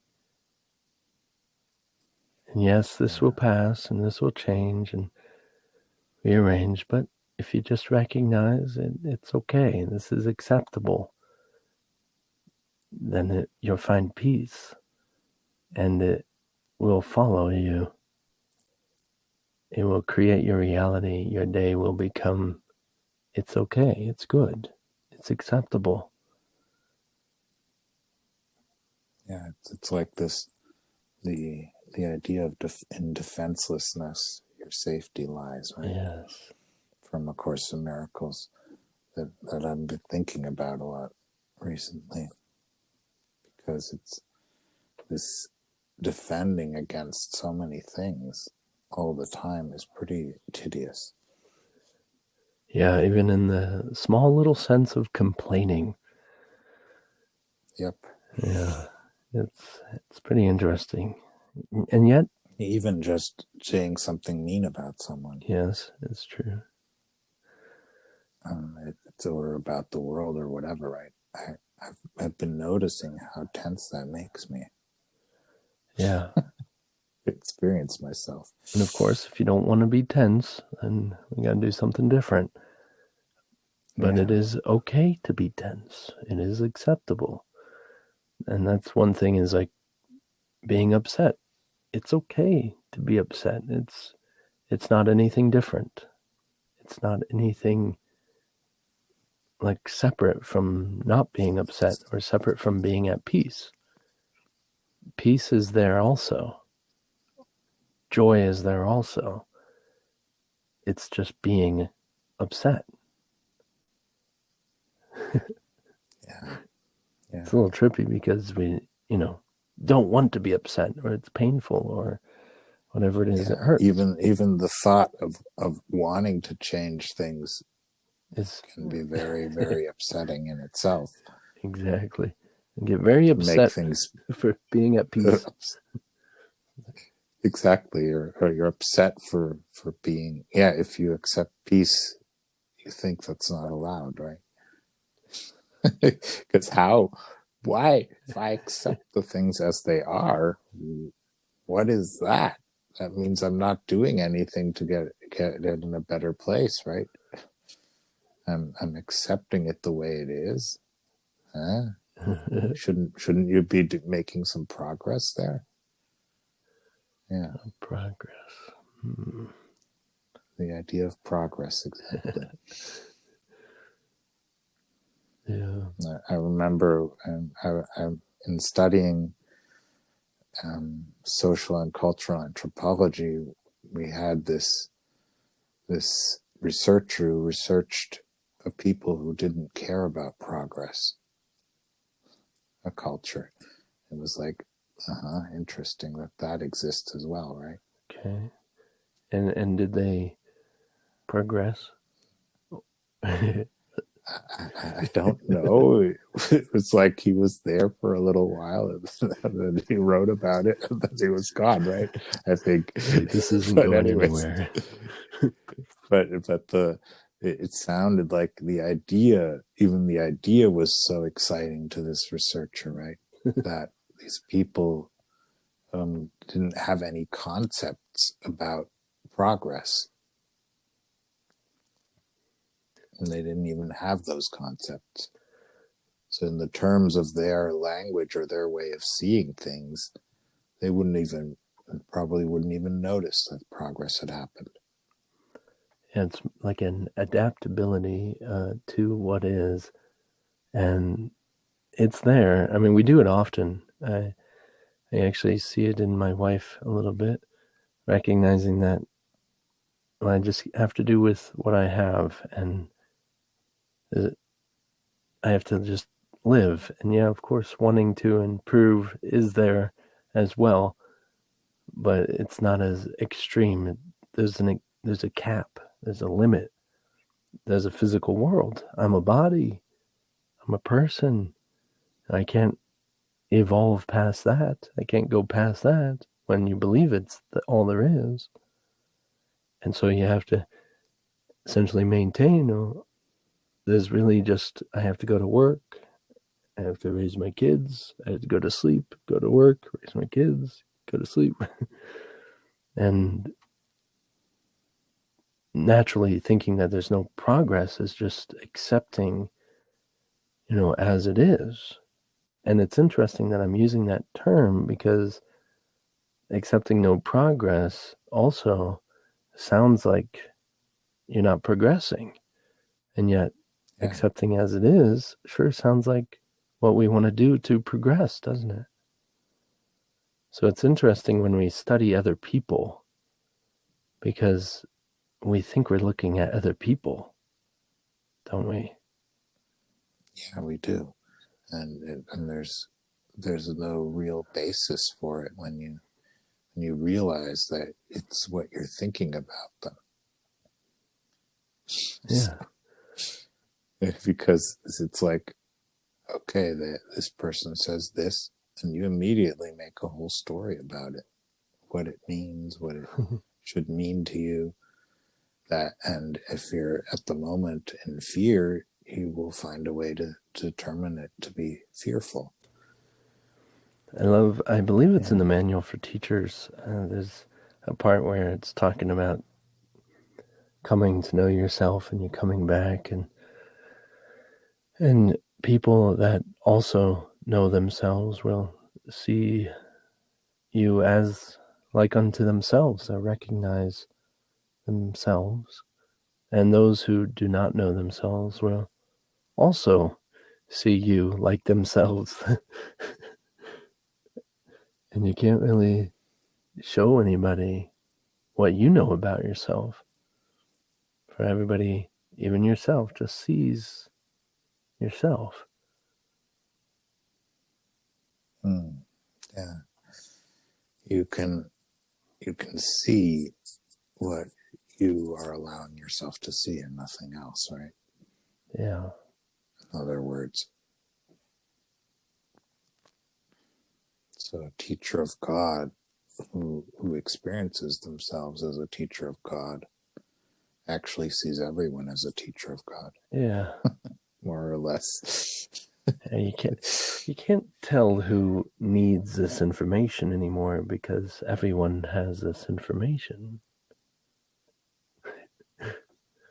Speaker 2: And yes, this will pass and this will change and rearrange, but if you just recognize it's okay, this is acceptable, then you'll find peace and it will follow you. It will create your reality. Your day will become, it's okay, it's good, it's acceptable.
Speaker 1: Yeah, it's like this, the idea of in defenselessness, your safety lies, right?
Speaker 2: Yes.
Speaker 1: From A Course in Miracles, that I've been thinking about a lot recently, because it's this defending against so many things all the time is pretty tedious.
Speaker 2: Yeah, even in the small little sense of complaining.
Speaker 1: Yep.
Speaker 2: Yeah, it's pretty interesting. And yet,
Speaker 1: even just saying something mean about someone.
Speaker 2: Yes, it's true.
Speaker 1: It's or about the world or whatever, right? I've been noticing how tense that makes me.
Speaker 2: Yeah.
Speaker 1: Experience myself.
Speaker 2: And of course, if you don't want to be tense, then we got to do something different. But It is okay to be tense. It is acceptable. And that's one thing, is like being upset. It's okay to be upset. It's not anything different. It's not anything like separate from not being upset or separate from being at peace. Peace is there also. Joy is there also. It's just being upset.
Speaker 1: Yeah.
Speaker 2: It's a little trippy because we, don't want to be upset, or it's painful, or whatever it is. It hurts.
Speaker 1: Even the thought of wanting to change things can be very, very upsetting in itself.
Speaker 2: Exactly. And get very upset
Speaker 1: make things
Speaker 2: for being at peace.
Speaker 1: Exactly. Or you're upset for being, if you accept peace, you think that's not allowed, right? Because why, if I accept the things as they are, what is that? That means I'm not doing anything to get it in a better place, right? I'm accepting it the way it is. Huh? Shouldn't you be making some progress there? Yeah.
Speaker 2: Progress.
Speaker 1: The idea of progress, exactly.
Speaker 2: Yeah.
Speaker 1: I remember in studying social and cultural anthropology, we had this researcher who researched a people who didn't care about progress, a culture. It was like, interesting that exists as well, right?
Speaker 2: Okay. And did they progress?
Speaker 1: I don't know. It was like he was there for a little while, and then he wrote about it, and then he was gone. Right? I think
Speaker 2: this isn't going anywhere.
Speaker 1: But it sounded like the idea was so exciting to this researcher, right? That these people didn't have any concepts about progress. And they didn't even have those concepts. So in the terms of their language or their way of seeing things, they probably wouldn't even notice that progress had happened.
Speaker 2: And it's like an adaptability to what is, and it's there. I mean, we do it often. I actually see it in my wife a little bit, recognizing that I just have to do with what I have, and I have to just live. And of course, wanting to improve is there as well, but it's not as extreme. There's a cap. There's a limit. There's a physical world. I'm a body. I'm a person. I can't evolve past that. I can't go past that when you believe it's all there is. And so you have to essentially maintain, there's really just, I have to go to work I have to raise my kids. I have to go to sleep, go to work, raise my kids, go to sleep. And naturally thinking that there's no progress is just accepting, as it is. And it's interesting that I'm using that term because accepting no progress also sounds like you're not progressing. And yet accepting as it is sure sounds like what we want to do to progress, doesn't it? So it's interesting when we study other people because we think we're looking at other people, don't we?
Speaker 1: Yeah, we do. And there's no real basis for it when you realize that it's what you're thinking about them.
Speaker 2: Yeah.
Speaker 1: Because it's like, okay, this person says this, and you immediately make a whole story about it, what it means, what it should mean to you. And if you're at the moment in fear, you will find a way to determine it to be fearful.
Speaker 2: I believe it's in the manual for teachers. There's a part where it's talking about coming to know yourself and you coming back, and people that also know themselves will see you as like unto themselves. They recognize themselves. And those who do not know themselves will also see you like themselves. And you can't really show anybody what you know about yourself. For everybody, even yourself, just sees yourself.
Speaker 1: Yeah. You can see what you are allowing yourself to see and nothing else, right?
Speaker 2: Yeah.
Speaker 1: In other words. So a teacher of God who experiences themselves as a teacher of God actually sees everyone as a teacher of God.
Speaker 2: Yeah.
Speaker 1: More or less.
Speaker 2: You can't tell who needs this information anymore because everyone has this information.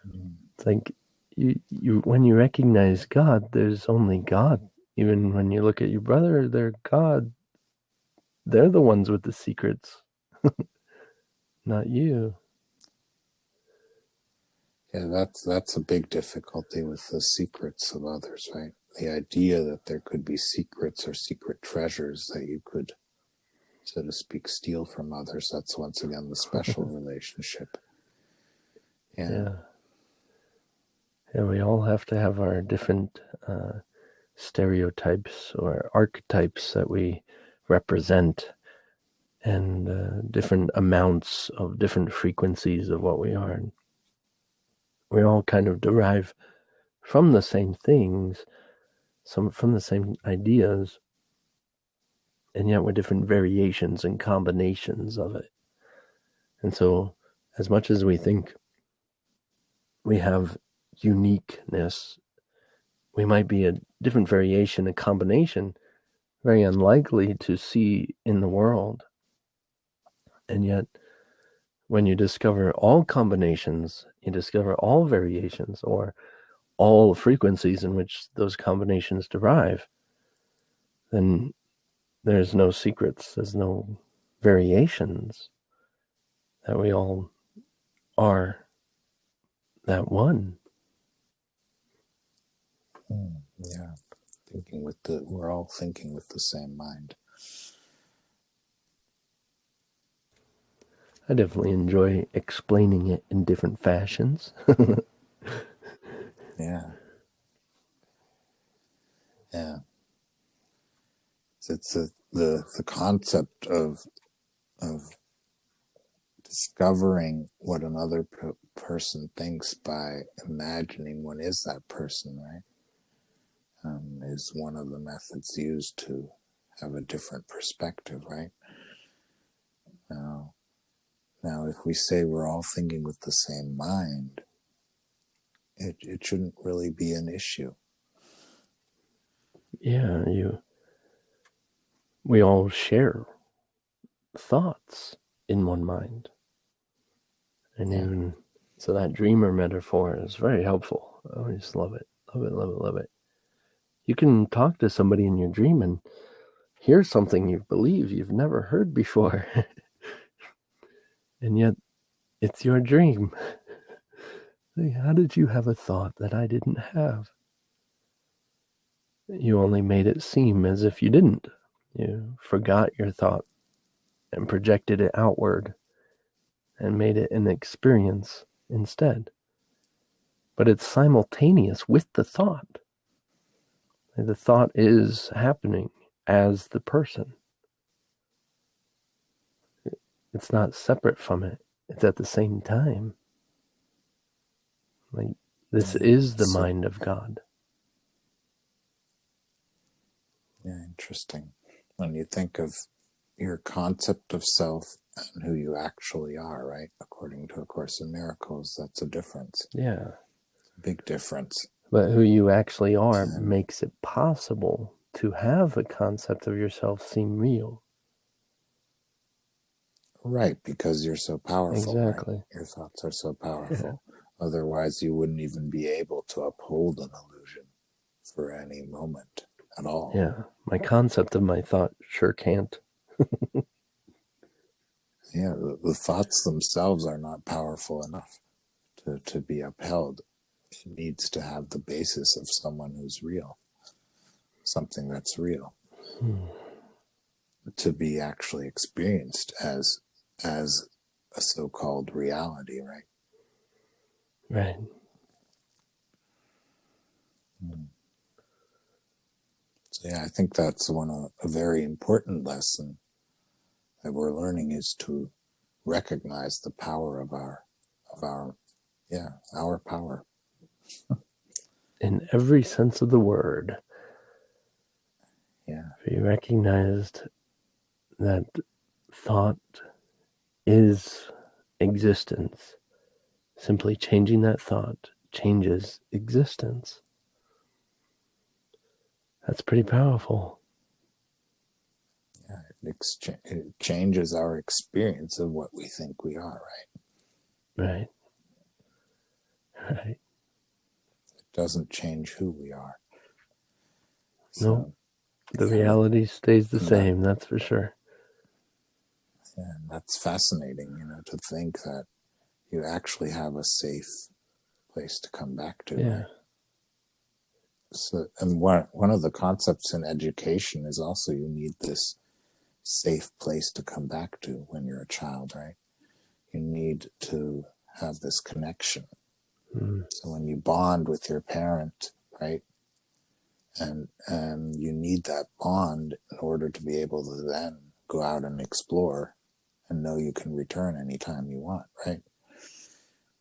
Speaker 2: It's like you when you recognize God, there's only God. Even when you look at your brother, they're God. They're the ones with the secrets, not you.
Speaker 1: Yeah, that's a big difficulty with the secrets of others, right? The idea that there could be secrets or secret treasures that you could, so to speak, steal from others. That's once again the special relationship.
Speaker 2: Yeah. Yeah, we all have to have our different stereotypes or archetypes that we represent, and different amounts of different frequencies of what we are. We all kind of derive from the same things, from the same ideas, and yet with different variations and combinations of it. And so, as much as we think we have uniqueness, we might be a different variation, a combination, very unlikely to see in the world. And yet, when you discover all combinations, you discover all variations or all frequencies in which those combinations derive, then there's no secrets, there's no variations, that we all are that one.
Speaker 1: Yeah, we're all thinking with the same mind.
Speaker 2: I definitely enjoy explaining it in different fashions.
Speaker 1: Yeah. It's the concept of discovering what another person thinks by imagining one is that person, right? Is one of the methods used to have a different perspective, right? Now, if we say we're all thinking with the same mind, it shouldn't really be an issue.
Speaker 2: Yeah, we all share thoughts in one mind. And even so, that dreamer metaphor is very helpful. I just love it. Love it, love it, love it. You can talk to somebody in your dream and hear something you believe you've never heard before. And yet it's your dream. How did you have a thought that I didn't have? You only made it seem as if you didn't. You forgot your thought and projected it outward and made it an experience instead. But it's simultaneous with the thought. The thought is happening as the person. It's not separate from it. It's at the same time. Like, this is the mind of God.
Speaker 1: Yeah, interesting. When you think of your concept of self and who you actually are, right? According to A Course in Miracles, that's a difference.
Speaker 2: Yeah.
Speaker 1: Big difference.
Speaker 2: But who you actually are makes it possible to have a concept of yourself seem real.
Speaker 1: Right, because you're so powerful.
Speaker 2: Exactly.
Speaker 1: Right? Your thoughts are so powerful. Yeah. Otherwise, you wouldn't even be able to uphold an illusion for any moment at all.
Speaker 2: Yeah, my concept of my thought sure can't.
Speaker 1: Yeah, the thoughts themselves are not powerful enough to be upheld. It needs to have the basis of someone who's real, something that's real, to be actually experienced as a so-called reality, right?
Speaker 2: Right.
Speaker 1: So yeah, I think that's a very important lesson that we're learning, is to recognize the power of our power.
Speaker 2: In every sense of the word.
Speaker 1: Yeah.
Speaker 2: If you recognized that thought is existence, simply changing that thought changes existence. That's pretty powerful.
Speaker 1: Yeah, it changes our experience of what we think we are, right?
Speaker 2: Right. Right.
Speaker 1: It doesn't change who we are.
Speaker 2: No, the reality stays the same, that's for sure.
Speaker 1: Yeah, and that's fascinating, to think that you actually have a safe place to come back to.
Speaker 2: Yeah.
Speaker 1: Right? So, and one of the concepts in education is also you need this safe place to come back to when you're a child, right? You need to have this connection. So when you bond with your parent, right, and you need that bond in order to be able to then go out and explore and know you can return anytime you want, right?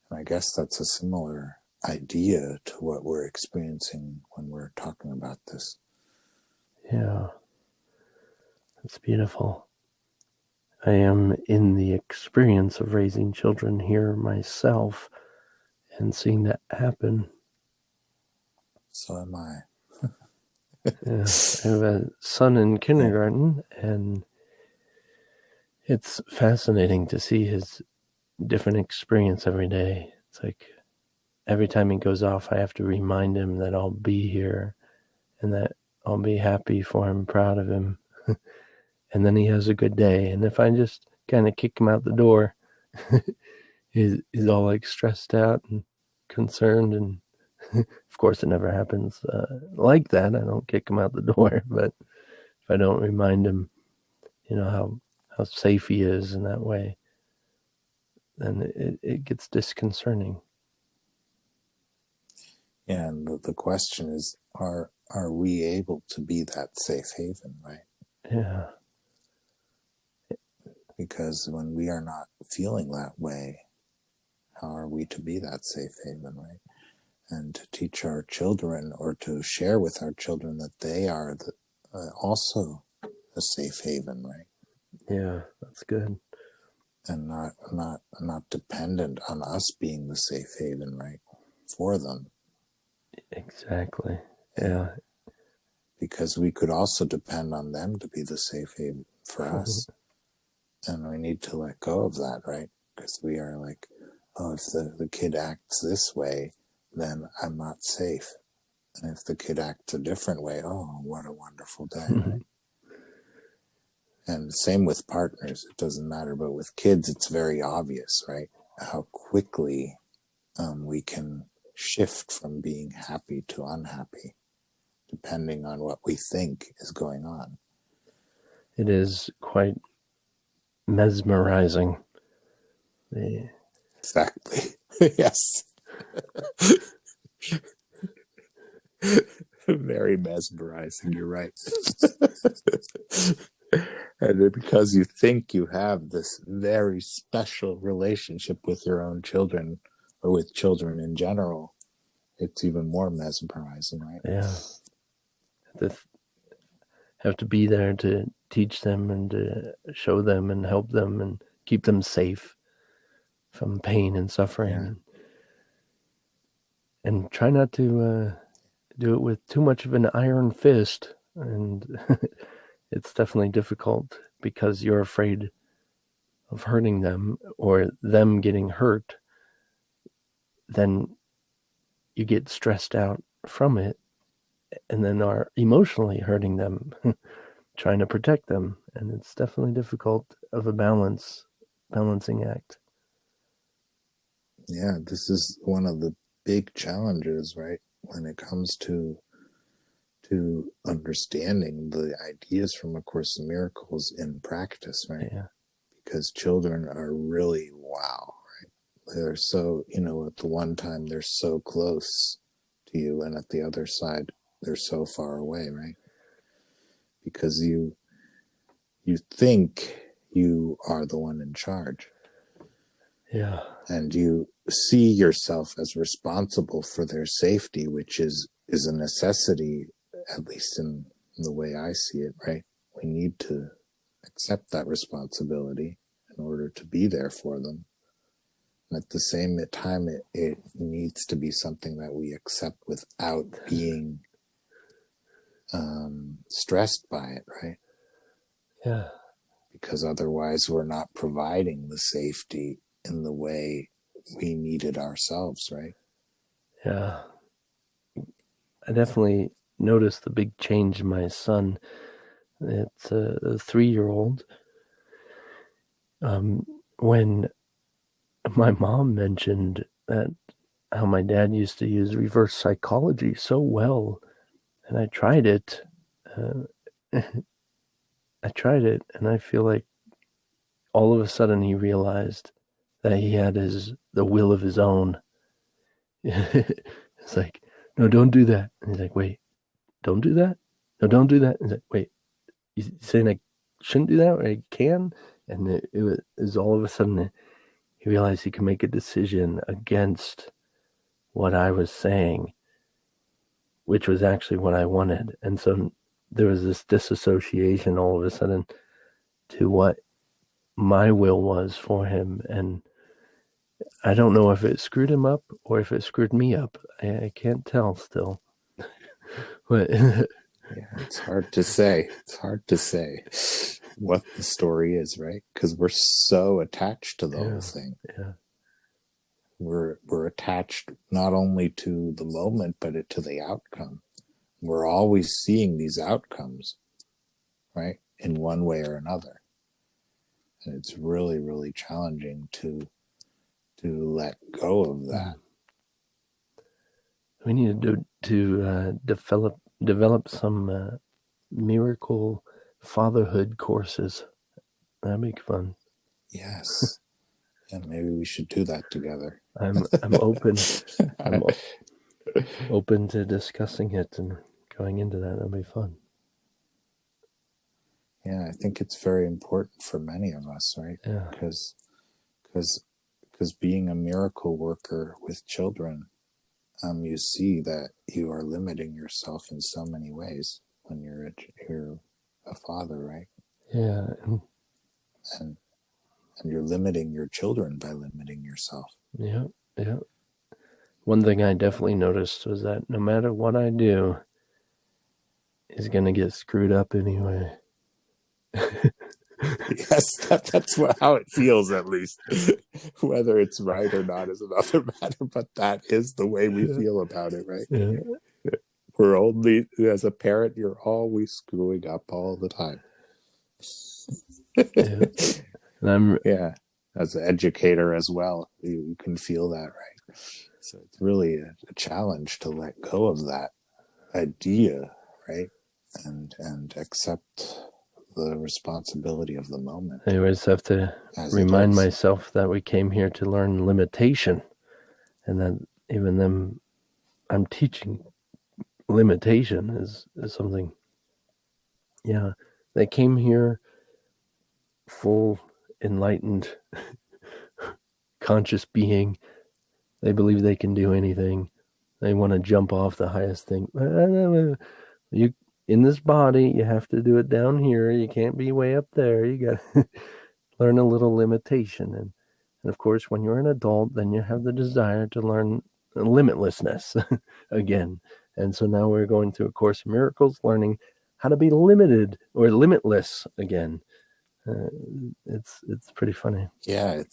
Speaker 1: And I guess that's a similar idea to what we're experiencing when we're talking about this.
Speaker 2: Yeah. That's beautiful. I am in the experience of raising children here myself and seeing that happen.
Speaker 1: So am I.
Speaker 2: Yeah. I have a son in kindergarten, and it's fascinating to see his different experience every day. It's like every time he goes off, I have to remind him that I'll be here and that I'll be happy for him, proud of him. And then he has a good day. And if I just kind of kick him out the door, he's all like stressed out and concerned. And of course, it never happens like that. I don't kick him out the door. But if I don't remind him, how safe he is in that way, then it gets disconcerting.
Speaker 1: Yeah, and the question is, are we able to be that safe haven, right?
Speaker 2: Yeah.
Speaker 1: Because when we are not feeling that way, how are we to be that safe haven, right? And to teach our children, or to share with our children, that they are also a safe haven, right?
Speaker 2: Yeah, that's good.
Speaker 1: And not dependent on us being the safe haven, right, for them.
Speaker 2: Exactly. Yeah.
Speaker 1: because we could also depend on them to be the safe haven for us. And we need to let go of that, right? Because we are like, oh, if the kid acts this way, then I'm not safe. And if the kid acts a different way, oh, what a wonderful day, right? And same with partners. It doesn't matter. But with kids, it's very obvious, right? How quickly we can shift from being happy to unhappy, depending on what we think is going on.
Speaker 2: It is quite mesmerizing.
Speaker 1: Exactly. Yes. Very mesmerizing. You're right. And because you think you have this very special relationship with your own children or with children in general, it's even more mesmerizing, right?
Speaker 2: Yeah. Have to be there to teach them and to show them and help them and keep them safe from pain and suffering.
Speaker 1: Yeah.
Speaker 2: And try not to do it with too much of an iron fist. And it's definitely difficult because you're afraid of hurting them or them getting hurt. Then you get stressed out from it and then are emotionally hurting them, trying to protect them. And it's definitely difficult of a balancing act.
Speaker 1: Yeah, this is one of the big challenges, right? When it comes to understanding the ideas from A Course in Miracles in practice, right?
Speaker 2: Yeah.
Speaker 1: Because children are really, wow, right? They're so, at the one time they're so close to you, and at the other side they're so far away, right? Because you think you are the one in charge.
Speaker 2: Yeah.
Speaker 1: And you see yourself as responsible for their safety, which is a necessity, at least in the way I see it, right? We need to accept that responsibility in order to be there for them. And at the same time, it needs to be something that we accept without being stressed by it, right?
Speaker 2: Yeah.
Speaker 1: Because otherwise we're not providing the safety in the way we need it ourselves, right?
Speaker 2: Yeah. I definitely noticed the big change in my son. It's a 3-year-old. When my mom mentioned that how my dad used to use reverse psychology so well, and I tried it. I tried it, and I feel like all of a sudden he realized that he had the will of his own. It's like, no, don't do that. And he's like, wait, don't do that? No, don't do that. And he's like, wait, you saying I shouldn't do that or I can? And it was all of a sudden he realized he could make a decision against what I was saying, which was actually what I wanted. And so there was this disassociation all of a sudden to what my will was for him. And I don't know if it screwed him up or if it screwed me up. I can't tell still. But
Speaker 1: yeah, it's hard to say. It's hard to say what the story is, right? Because we're so attached to the whole thing.
Speaker 2: Yeah.
Speaker 1: We're attached not only to the moment, but to the outcome. We're always seeing these outcomes, right, in one way or another. And it's really, really challenging to let go of that.
Speaker 2: We need to develop some miracle fatherhood courses. That'd be fun.
Speaker 1: Yes. And maybe we should do that together.
Speaker 2: I'm open. I'm open to discussing it and going into that. That'd be fun.
Speaker 1: Yeah, I think it's very important for many of us, right?
Speaker 2: Yeah.
Speaker 1: Because being a miracle worker with children, you see that you are limiting yourself in so many ways when you're a father, right?
Speaker 2: Yeah.
Speaker 1: And you're limiting your children by limiting yourself.
Speaker 2: Yeah. Yeah. One thing I definitely noticed was that no matter what I do, is going to get screwed up anyway.
Speaker 1: Yes, that's how it feels, at least. Whether it's right or not is another matter, but that is the way we feel about it, right?
Speaker 2: Yeah.
Speaker 1: We're only, as a parent, you're always screwing up all the time.
Speaker 2: Yeah. And
Speaker 1: yeah, as an educator as well, you can feel that, right? So it's really a challenge to let go of that idea, right? And accept the responsibility of the moment.
Speaker 2: I always have to remind myself that we came here to learn limitation, and that even them I'm teaching limitation is something. Yeah, they came here full enlightened conscious being. They believe they can do anything. They want to jump off the highest thing. You in this body, you have to do it down here. You can't be way up there. You got to learn a little limitation. And of course, when you're an adult, then you have the desire to learn limitlessness again. And so now we're going through A Course in Miracles, learning how to be limited or limitless again. It's pretty funny.
Speaker 1: Yeah,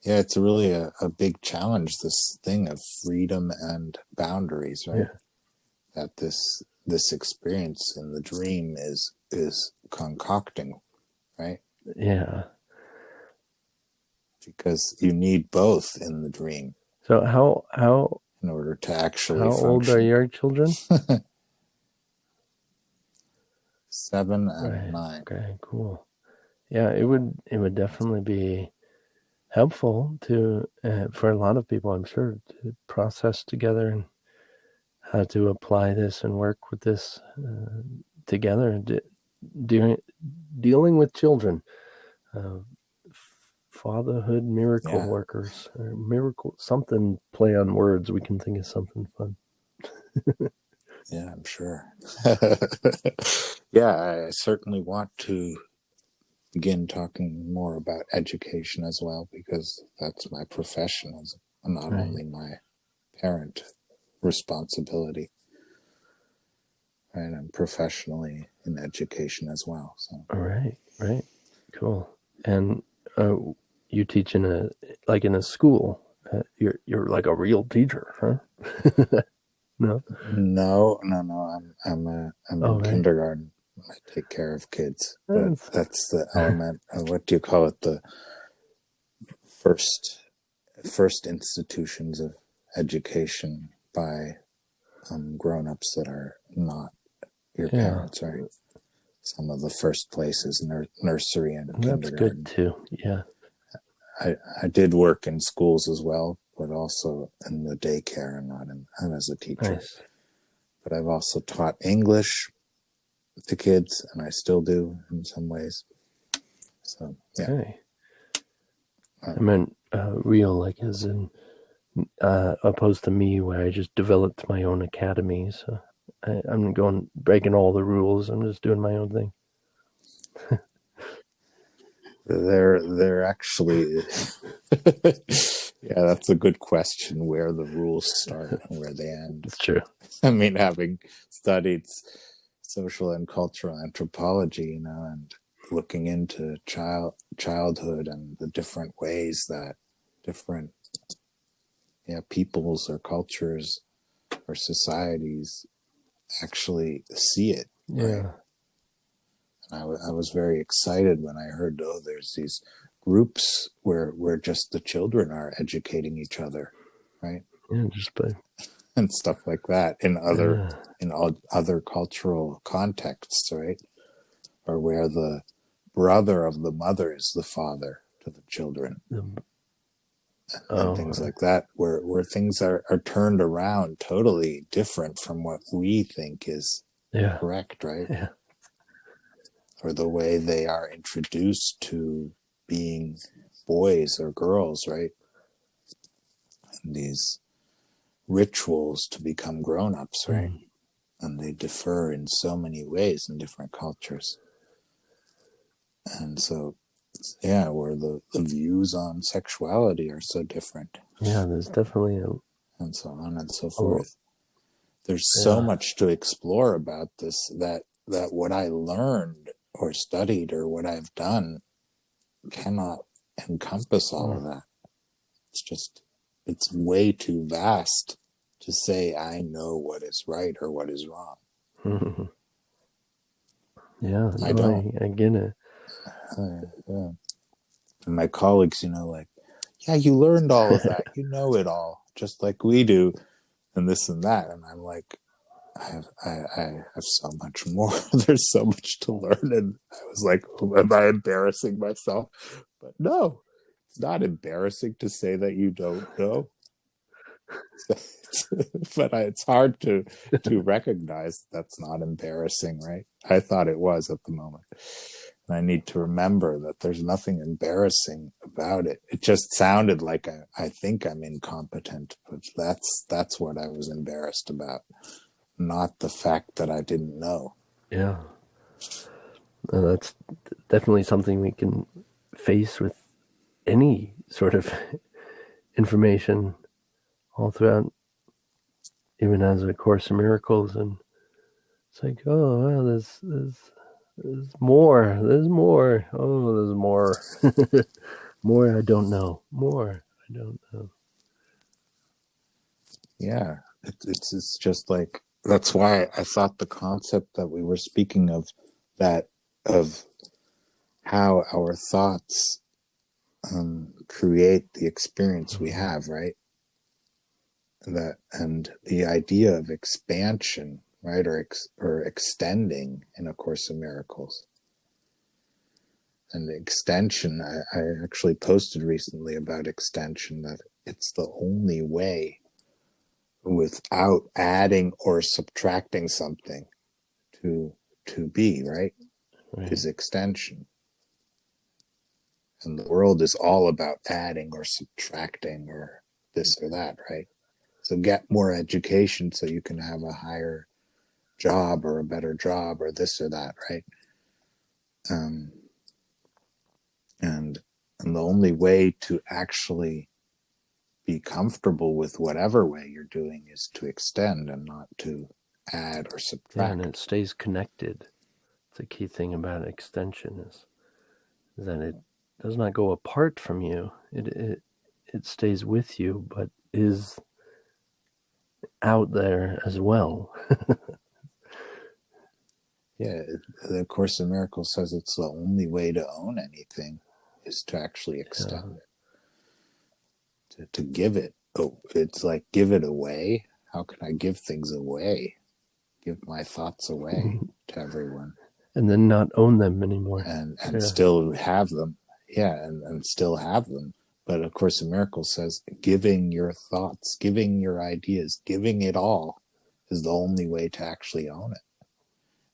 Speaker 1: it's really a big challenge, this thing of freedom and boundaries, right?
Speaker 2: Yeah.
Speaker 1: That this experience in the dream is concocting, right?
Speaker 2: Yeah.
Speaker 1: Because you need both in the dream.
Speaker 2: So how
Speaker 1: in order to actually
Speaker 2: how
Speaker 1: function.
Speaker 2: old are your children?
Speaker 1: 7 and 9.
Speaker 2: Okay, cool. Yeah, it would definitely be helpful to for a lot of people, I'm sure, to process together and how to apply this and work with this together. Dealing with children, fatherhood miracle workers, or miracle something. Play on words. We can think of something fun.
Speaker 1: Yeah, I'm sure. Yeah, I certainly want to begin talking more about education as well, because that's my profession, as not only my parent responsibility. And I'm professionally in education as well. So.
Speaker 2: Right, cool. And you teach in a school. You're like a real teacher, huh? No.
Speaker 1: I'm in kindergarten. I take care of kids, but that's the element of, what do you call it? The first institutions of education by grown-ups that are not your parents, right? Some of the first places, nursery and kindergarten.
Speaker 2: That's good too. Yeah.
Speaker 1: I did work in schools as well, but also in the daycare and not as a teacher.
Speaker 2: Nice.
Speaker 1: But I've also taught English to kids, and I still do in some ways. So yeah.
Speaker 2: Okay. I meant real, like as in opposed to me, where I just developed my own academy. So I'm breaking all the rules. I'm just doing my own thing.
Speaker 1: They're actually, yeah, that's a good question, where the rules start and where they end.
Speaker 2: It's true.
Speaker 1: I mean, having studied social and cultural anthropology, and looking into childhood and the different ways that different peoples or cultures or societies actually see it.
Speaker 2: Yeah.
Speaker 1: Right? And I was very excited when I heard, there's these groups where just the children are educating each other, right?
Speaker 2: Yeah, just by
Speaker 1: and stuff like that in other cultural contexts, right? Or where the brother of the mother is the father to the children, and things like that, where things are turned around totally different from what we think is correct, right?
Speaker 2: Yeah.
Speaker 1: Or the way they are introduced to being boys or girls, right? And these rituals to become grown-ups, right? And they differ in so many ways in different cultures. And so, where the views on sexuality are so different.
Speaker 2: Yeah, there's definitely
Speaker 1: and so on and so forth. there's so much to explore about this that what I learned or studied or what I've done cannot encompass all of that. It's way too vast to say I know what is right or what is wrong.
Speaker 2: Yeah,
Speaker 1: I don't.
Speaker 2: I get it.
Speaker 1: Yeah. And my colleagues, like, yeah, you learned all of that. You know it all, just like we do, and this and that. And I'm like, I have so much more. There's so much to learn. And I was like, am I embarrassing myself? But no, it's not embarrassing to say that you don't know. But it's hard to recognize that's not embarrassing, right? I thought it was at the moment. And I need to remember that there's nothing embarrassing about it. It just sounded like I think I'm incompetent, but that's what I was embarrassed about, not the fact that I didn't know.
Speaker 2: Yeah. That's definitely something we can face with any sort of information all throughout, even as a Course in Miracles. And it's like, oh, well, there's more. There's more. Oh, there's more. More I don't know. More I don't know.
Speaker 1: Yeah, it's just like, that's why I thought the concept that we were speaking of, that of how our thoughts create the experience we have, right? And the idea of expansion, right, or extending in A Course in Miracles. And the extension, I actually posted recently about extension, that it's the only way without adding or subtracting something to be, right? Is extension. And the world is all about adding or subtracting or this or that, right? So get more education so you can have a higher job or a better job or this or that, right? And the only way to actually be comfortable with whatever way you're doing is to extend and not to add or subtract.
Speaker 2: Yeah, and it stays connected. The key thing about extension is that it does not go apart from you. It stays with you, but is out there as well.
Speaker 1: Yeah, the Course in Miracles says it's the only way to own anything is to actually extend it, to give it. Oh, it's like, give it away. How can I give things away? Give my thoughts away to everyone,
Speaker 2: and then not own them anymore,
Speaker 1: and still have them. Yeah, and still have them. But A Course in Miracles says giving your thoughts, giving your ideas, giving it all is the only way to actually own it.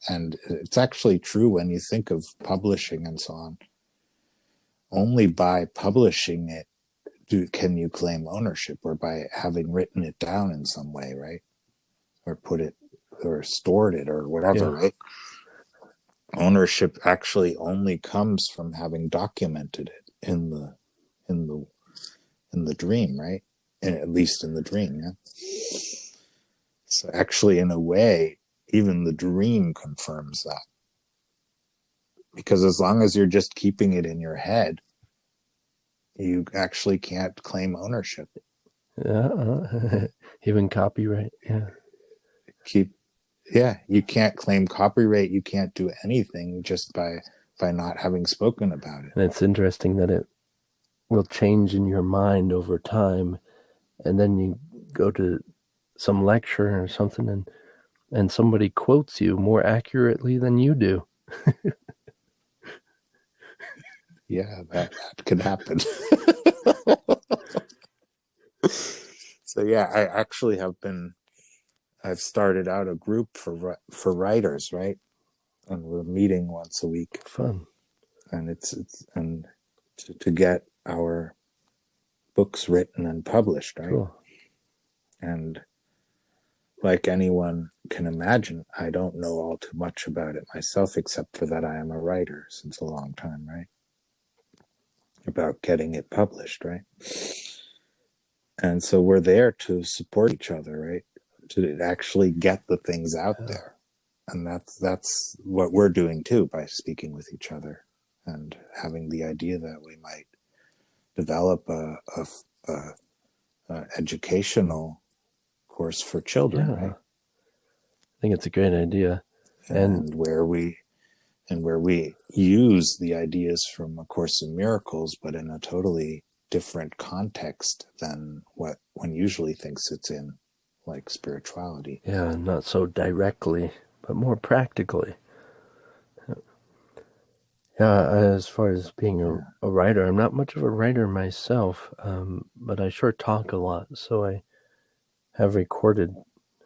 Speaker 1: And it's actually true when you think of publishing and so on. Only by publishing it can you claim ownership, or by having written it down in some way, right? Or put it, or stored it, or whatever, right? Ownership actually only comes from having documented it in the dream, right? And at least in the dream, yeah. So actually, in a way, even the dream confirms that. Because as long as you're just keeping it in your head, you actually can't claim ownership.
Speaker 2: Even copyright,
Speaker 1: you can't claim copyright. You can't do anything just by not having spoken about it.
Speaker 2: And it's interesting that it will change in your mind over time, and then you go to some lecture or something, and somebody quotes you more accurately than you do.
Speaker 1: Yeah, that could happen. So yeah, I actually I've started out a group for writers, right? And we're meeting once a week.
Speaker 2: Fun.
Speaker 1: And it's and to get our books written and published, right?
Speaker 2: Cool.
Speaker 1: And like anyone can imagine, I don't know all too much about it myself, except for that I am a writer since a long time, right? About getting it published, right? And so we're there to support each other, right? to actually get the things out there. And that's what we're doing too, by speaking with each other and having the idea that we might develop a educational course for children, right?
Speaker 2: I think it's a great idea.
Speaker 1: And where we use the ideas from A Course in Miracles, but in a totally different context than what one usually thinks it's in, like spirituality.
Speaker 2: Yeah, not so directly, but more practically. Yeah, as far as being a writer, I'm not much of a writer myself, but I sure talk a lot. So I have recorded,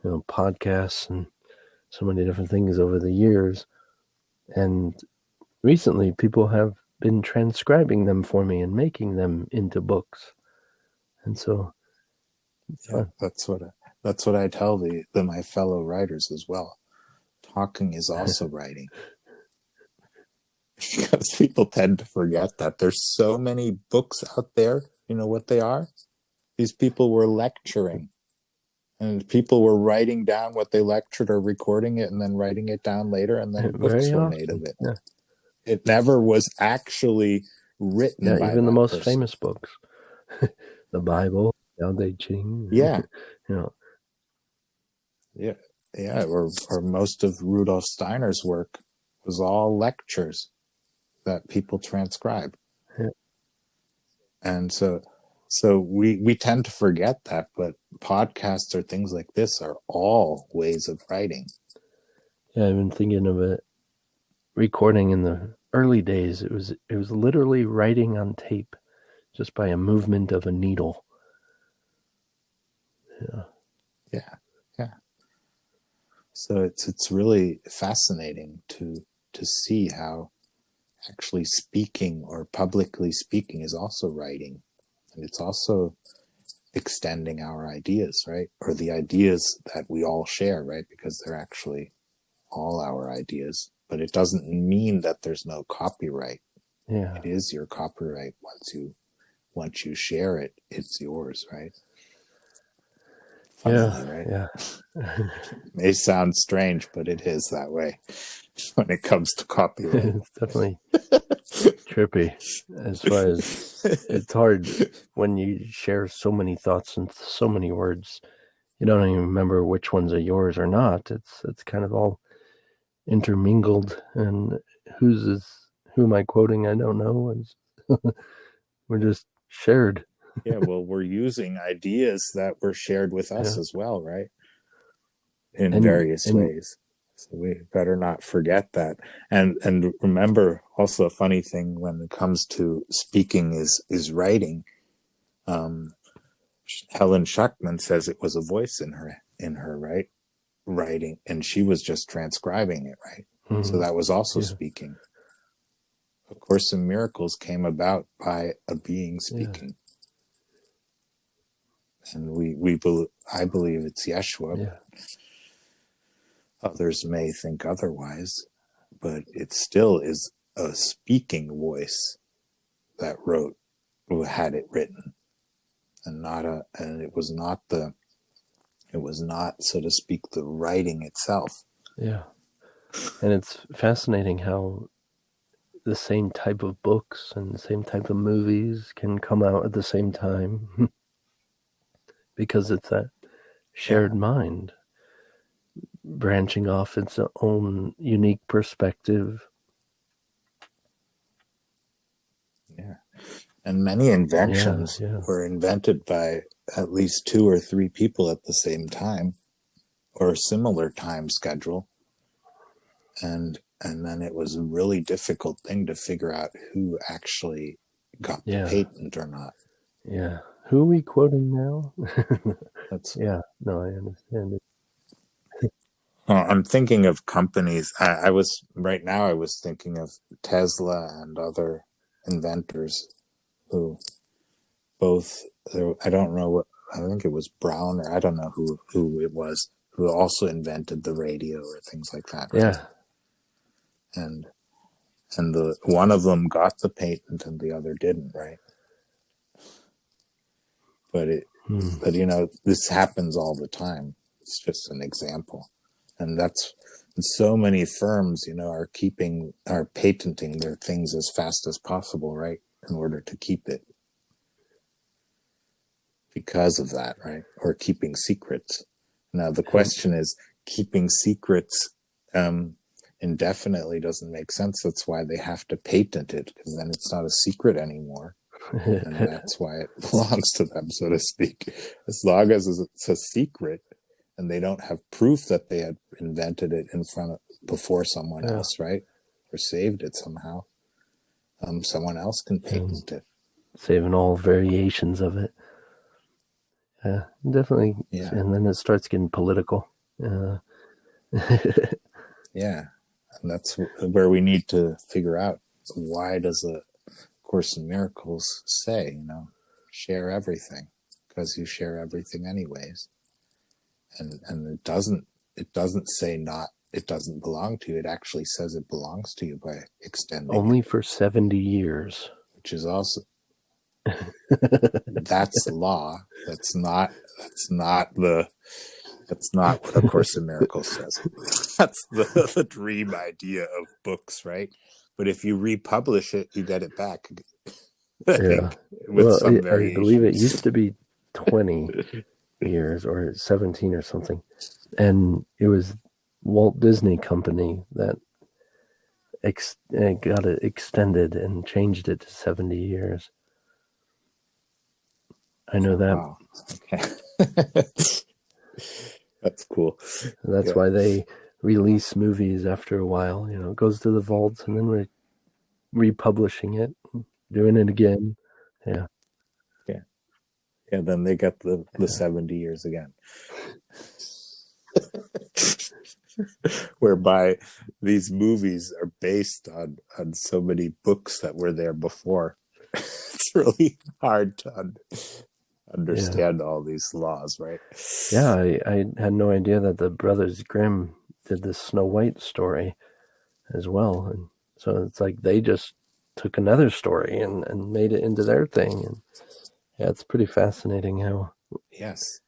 Speaker 2: podcasts and so many different things over the years. And recently, people have been transcribing them for me and making them into books. And so,
Speaker 1: that's what I tell my fellow writers as well. Talking is also writing. Because people tend to forget that there's so many books out there. You know what they are? These people were lecturing, and people were writing down what they lectured or recording it and then writing it down later, and then books were made of it.
Speaker 2: Yeah.
Speaker 1: It never was actually written by
Speaker 2: even the most
Speaker 1: person.
Speaker 2: famous books. The Bible, Tao Te Ching.
Speaker 1: Yeah.
Speaker 2: Yeah,
Speaker 1: or most of Rudolf Steiner's work was all lectures that people transcribe.
Speaker 2: Yeah.
Speaker 1: And so we tend to forget that, but podcasts or things like this are all ways of writing.
Speaker 2: Yeah, I've been thinking of it. Recording in the early days, it was literally writing on tape, just by a movement of a needle.
Speaker 1: Yeah. So it's really fascinating to see how actually speaking or publicly speaking is also writing, and it's also extending our ideas, right? Or the ideas that we all share, right? Because they're actually all our ideas, but it doesn't mean that there's no copyright.
Speaker 2: Yeah.
Speaker 1: It is your copyright. Once you share it, it's yours, right? Funnily, right?
Speaker 2: Yeah.
Speaker 1: It may sound strange, but it is that way when it comes to copyright.
Speaker 2: It's definitely trippy. As far as it's hard when you share so many thoughts and so many words, you don't even remember which ones are yours or not. It's kind of all intermingled, and who am I quoting? I don't know. We're just shared.
Speaker 1: Yeah, well, we're using ideas that were shared with us as well, right? In various ways. So we better not forget that. And remember also a funny thing when it comes to speaking is writing. Helen Schuckman says it was a voice in her, right? Writing, and she was just transcribing it, right? Mm-hmm. So that was also speaking. A Course in Miracles came about by a being speaking. And I believe it's Yeshua.
Speaker 2: Yeah.
Speaker 1: Others may think otherwise, but it still is a speaking voice that had it written, and it was not, so to speak, the writing itself.
Speaker 2: Yeah. And it's fascinating how the same type of books and the same type of movies can come out at the same time. Because it's that shared mind branching off its own unique perspective.
Speaker 1: Yeah. And many inventions were invented by at least 2 or 3 people at the same time, or a similar time schedule. And then it was a really difficult thing to figure out who actually got the patent or not.
Speaker 2: Yeah. Who are we quoting now? No, I understand it.
Speaker 1: I'm thinking of companies. I was thinking of Tesla and other inventors who both, I don't know I think it was Brown, or I don't know who it was, who also invented the radio or things like that. Right?
Speaker 2: Yeah.
Speaker 1: And the one of them got the patent and the other didn't, right? But this happens all the time. It's just an example. And that's so many firms, are patenting their things as fast as possible, right? In order to keep it. Because of that, right? Or keeping secrets. Now, the question is, keeping secrets indefinitely doesn't make sense. That's why they have to patent it, because then it's not a secret anymore. And that's why it belongs to them, so to speak. As long as it's a secret and they don't have proof that they had invented it before someone else, right? Or saved it somehow. Someone else can patent it.
Speaker 2: Saving all variations of it. Yeah, definitely.
Speaker 1: Yeah.
Speaker 2: And then it starts getting political.
Speaker 1: Yeah. And that's where we need to figure out, why does a Course in Miracles say, share everything, because you share everything anyways. And it doesn't say it doesn't belong to you. It actually says it belongs to you by extending
Speaker 2: only for 70 years.
Speaker 1: Which is also that's law. That's not what A Course in Miracles says. That's the dream idea of books, right? But if you republish it, you get it back. I think, with some variations.
Speaker 2: I believe it used to be 20 years or 17 or something. And it was Walt Disney Company that got it extended and changed it to 70 years. I know that.
Speaker 1: Wow. Okay. That's cool.
Speaker 2: That's why they release movies after a while. It goes to the vaults and then we're republishing it, doing it again. Yeah.
Speaker 1: Yeah, then they get the 70 years again. Whereby these movies are based on so many books that were there before. It's really hard to understand all these laws, right?
Speaker 2: Yeah, I had no idea that the Brothers Grimm did the Snow White story as well. And so it's like they just took another story and made it into their thing. And it's pretty fascinating how...
Speaker 1: Yes.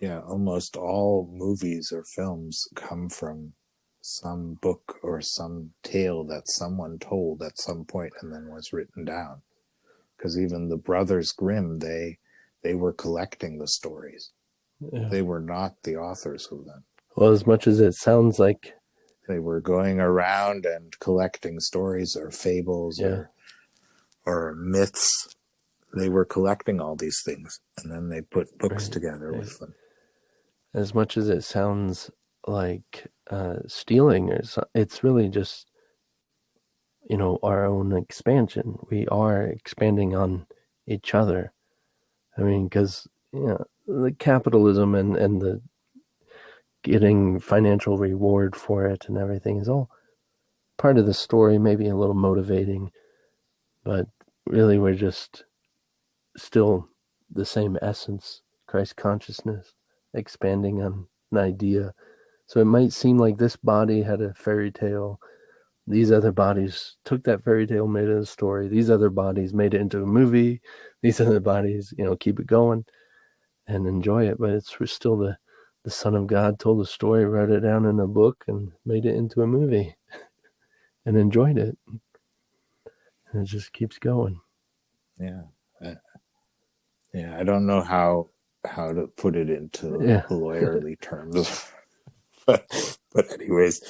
Speaker 1: Yeah, almost all movies or films come from some book or some tale that someone told at some point and then was written down. Because even the Brothers Grimm, they were collecting the stories. Yeah. They were not the authors of them.
Speaker 2: Well, as much as it sounds like...
Speaker 1: They were going around and collecting stories or fables or myths. They were collecting all these things, and then they put books together with them.
Speaker 2: As much as it sounds like stealing, it's really just, our own expansion. We are expanding on each other. I mean, because, the capitalism and the getting financial reward for it and everything is all part of the story, maybe a little motivating, but really we're just still the same essence, Christ consciousness, expanding on an idea. So it might seem like this body had a fairy tale. These other bodies took that fairy tale, made it a story. These other bodies made it into a movie. These other bodies, keep it going and enjoy it. But it's still the Son of God told a story, wrote it down in a book, and made it into a movie and enjoyed it. And it just keeps going.
Speaker 1: Yeah. I don't know how to put it into lawyerly terms. But anyways,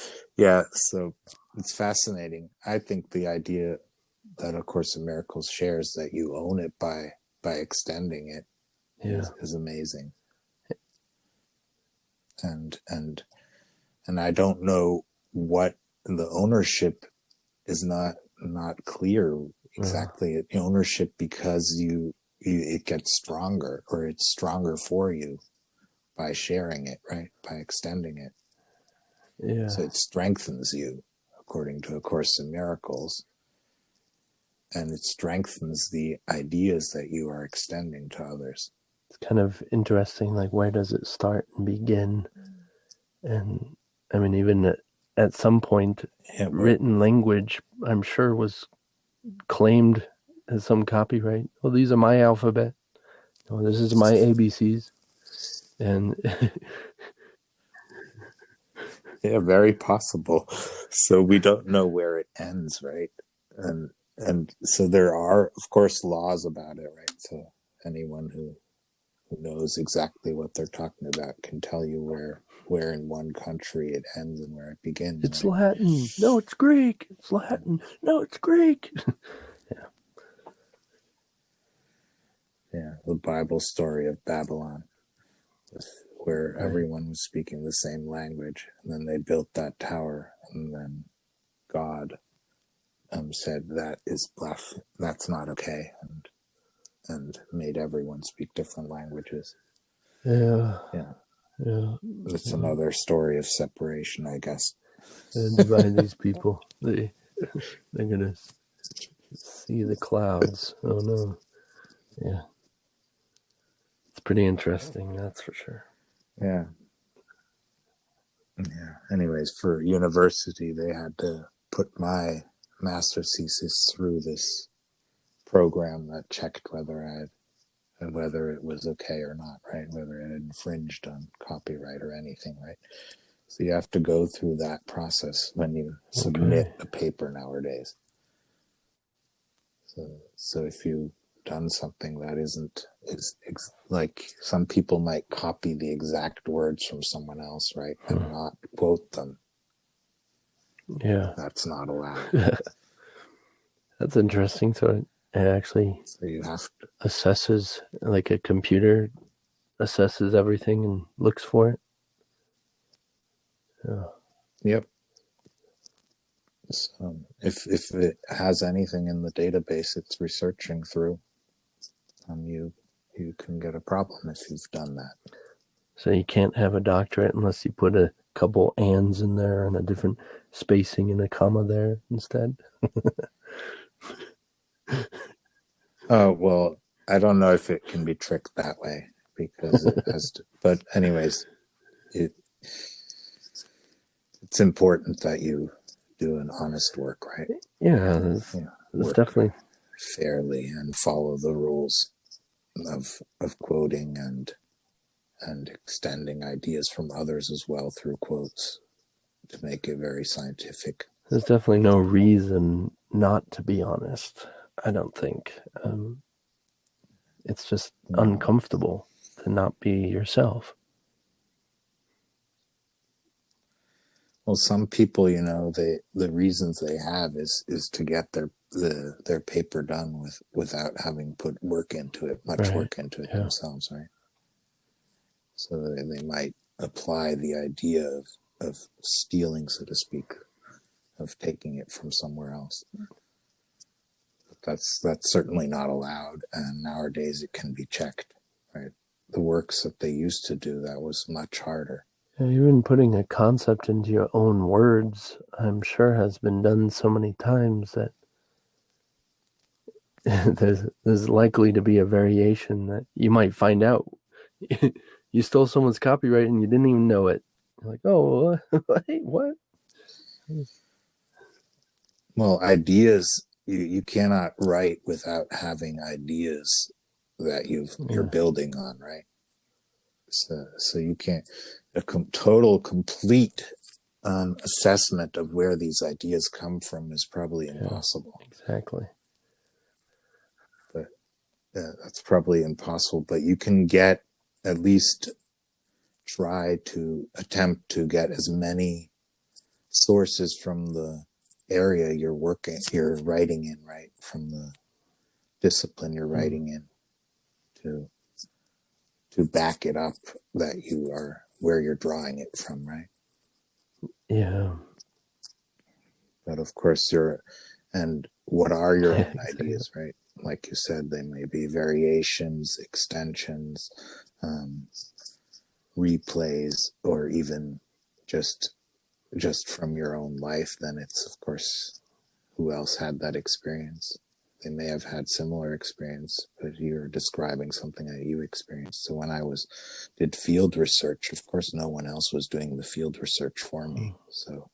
Speaker 1: so it's fascinating. I think the idea that A Course in Miracles shares that you own it by extending it is amazing. And I don't know what the ownership is not clear exactly. Ownership because it gets stronger, or it's stronger for you by sharing it, right? By extending it.
Speaker 2: Yeah.
Speaker 1: So it strengthens you, according to A Course in Miracles. And it strengthens the ideas that you are extending to others.
Speaker 2: It's kind of interesting, like, where does it start and begin? And I mean, even at some point, written language, I'm sure, was claimed as some copyright. Well, these are my alphabet. Oh, this is my ABCs. And
Speaker 1: Yeah, very possible. So we don't know where it ends, right? And so there are, of course, laws about it, right? So anyone who knows exactly what they're talking about can tell you where in one country it ends and where it begins,
Speaker 2: it's
Speaker 1: right?
Speaker 2: Latin. No, it's Greek. It's Latin. No, it's Greek.
Speaker 1: Yeah, the Bible story of Babylon, where
Speaker 2: Right.
Speaker 1: everyone was speaking the same language, and then they built that tower, and then God said that is that's not okay, and made everyone speak different languages.
Speaker 2: Yeah.
Speaker 1: Yeah,
Speaker 2: Yeah.
Speaker 1: it's another story of separation, I guess.
Speaker 2: And divide these people. They're gonna see the clouds. Oh no. Yeah. It's pretty interesting, that's for sure.
Speaker 1: Yeah. Yeah. Anyways, for university, they had to put my master's thesis through this program that checked whether it was okay or not, right? Whether it infringed on copyright or anything, right? So you have to go through that process when you submit a paper nowadays. So if you've done something that is like some people might copy the exact words from someone else, right, and not quote them.
Speaker 2: Yeah.
Speaker 1: That's not allowed.
Speaker 2: That's interesting. So it actually
Speaker 1: So you have to.
Speaker 2: assesses, like a computer assesses everything and looks for it. Yeah.
Speaker 1: Yep. So if it has anything in the database it's researching through, you can get a problem if you've done that.
Speaker 2: So you can't have a doctorate unless you put a couple ands in there and a different spacing and a comma there instead.
Speaker 1: Well, I don't know if it can be tricked that way because it has to. But anyways, it's important that you do an honest work, right?
Speaker 2: Yeah, it's
Speaker 1: Work
Speaker 2: definitely
Speaker 1: fairly and follow the rules of quoting and extending ideas from others as well through quotes to make it very scientific.
Speaker 2: there's definitely no reason not to be honest. I don't think it's just uncomfortable to not be yourself.
Speaker 1: Well, some people, the reasons they have is to get their paper done without having put work into it, much work into it themselves, right? So they might apply the idea of stealing, so to speak, of taking it from somewhere else. But that's certainly not allowed, and nowadays it can be checked, right? The works that they used to do, that was much harder.
Speaker 2: Even putting a concept into your own words, I'm sure, has been done so many times that there's likely to be a variation that you might find out. You stole someone's copyright and you didn't even know it. You're like, oh, wait, what?
Speaker 1: Well, ideas, you cannot write without having ideas that you're building on, right? So you can't complete assessment of where these ideas come from is probably impossible.
Speaker 2: Exactly.
Speaker 1: But that's probably impossible. But you can at least try to attempt to get as many sources from the area you're writing in, right? From the discipline you're writing in to back it up that you are where you're drawing it from, right?
Speaker 2: Yeah.
Speaker 1: But of course and what are your own ideas, right? Like you said, they may be variations, extensions, replays, or even just from your own life. Then it's, of course, who else had that experience? They may have had similar experience, but you're describing something that you experienced. So when I did field research, of course, no one else was doing the field research for me. So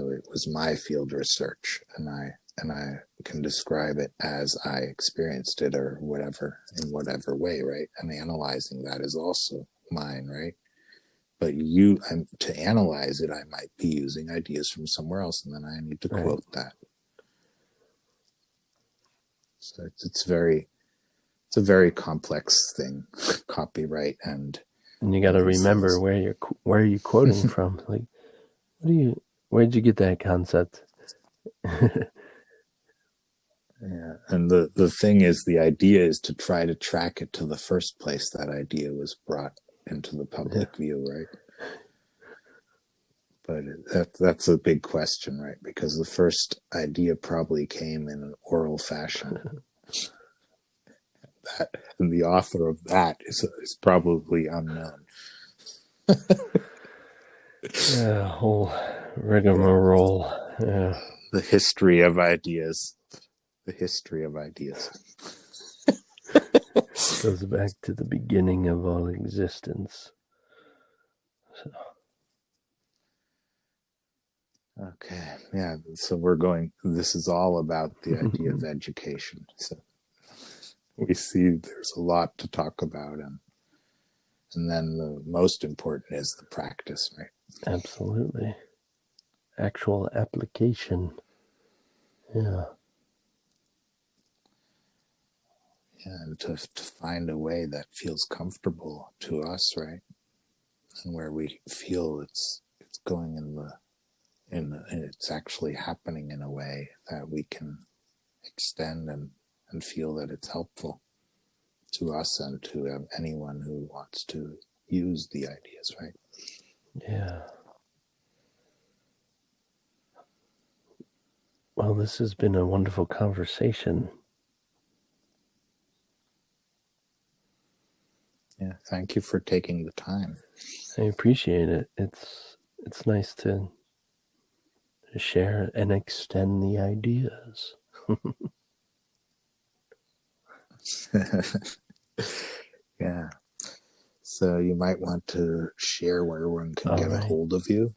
Speaker 1: it was my field research, and and I can describe it as I experienced it or whatever, in whatever way, right? And analyzing that is also mine, right? But to analyze it, I might be using ideas from somewhere else, and then I need to quote that. So it's a very complex thing, copyright and
Speaker 2: you got to remember where are you quoting from? Like, where'd you get that concept?
Speaker 1: Yeah, and the thing is, the idea is to try to track it to the first place that idea was brought into the public view, right? But that's a big question, right? Because the first idea probably came in an oral fashion. And the author of that is probably unknown.
Speaker 2: Whole rigmarole. Yeah.
Speaker 1: The history of ideas. The history of ideas.
Speaker 2: Goes back to the beginning of all existence. So.
Speaker 1: Okay, yeah, so this is all about the idea of education. So we see there's a lot to talk about, and then the most important is the practice, right?
Speaker 2: Absolutely. Actual application. Yeah.
Speaker 1: And to find a way that feels comfortable to us, right? And where we feel it's going and it's actually happening in a way that we can extend and feel that it's helpful to us and to anyone who wants to use the ideas, right?
Speaker 2: Yeah. Well, this has been a wonderful conversation.
Speaker 1: Yeah, thank you for taking the time.
Speaker 2: I appreciate it. It's nice to share and extend the ideas.
Speaker 1: Yeah. So you might want to share where one can get a hold of you.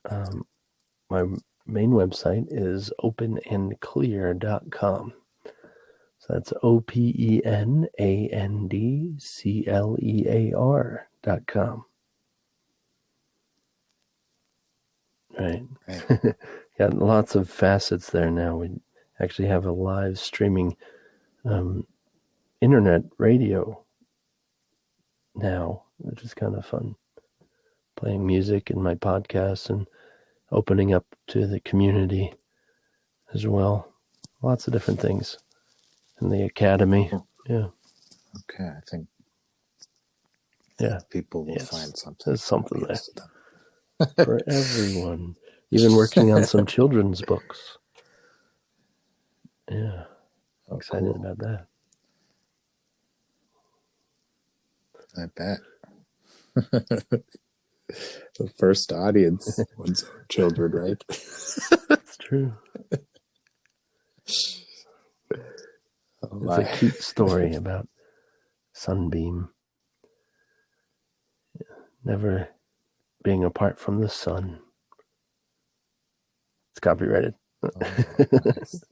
Speaker 2: My main website is openandclear.com. So that's openandclear.com. Right. Got lots of facets there now. We actually have a live streaming internet radio now, which is kind of fun. Playing music in my podcasts and opening up to the community as well. Lots of different things. In the academy. Yeah.
Speaker 1: Okay, I think people will find something.
Speaker 2: There's something there for everyone. Even working on some children's books. Yeah. I'm excited about that.
Speaker 1: I bet. The first audience was children, right?
Speaker 2: That's true. It's a cute story about Sunbeam. Never being apart from the sun. It's copyrighted.
Speaker 1: Nice.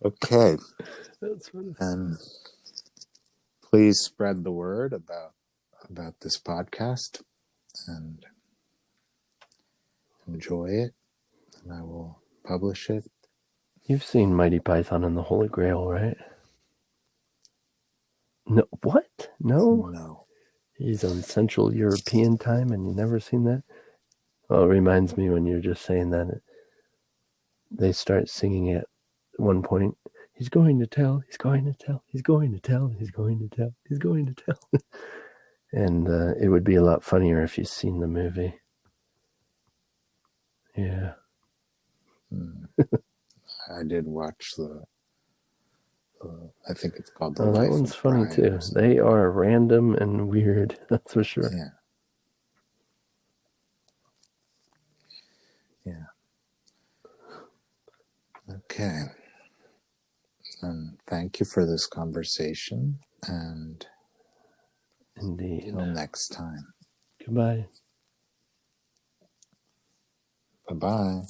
Speaker 1: Okay.
Speaker 2: That's funny.
Speaker 1: And please spread the word about this podcast and enjoy it. And I will publish it.
Speaker 2: You've seen Mighty Python and the Holy Grail, right? No, what? No?
Speaker 1: No.
Speaker 2: He's on Central European time and you've never seen that? Well, it reminds me when you're just saying that. They start singing at one point, he's going to tell, he's going to tell, he's going to tell, he's going to tell, he's going to tell. And it would be a lot funnier if you've seen the movie. Yeah.
Speaker 1: I did watch I think it's called The
Speaker 2: Life that one's funny too. They are random and weird, that's for sure.
Speaker 1: Yeah. Okay. And thank you for this conversation. And
Speaker 2: indeed.
Speaker 1: Until next time.
Speaker 2: Goodbye.
Speaker 1: Bye-bye.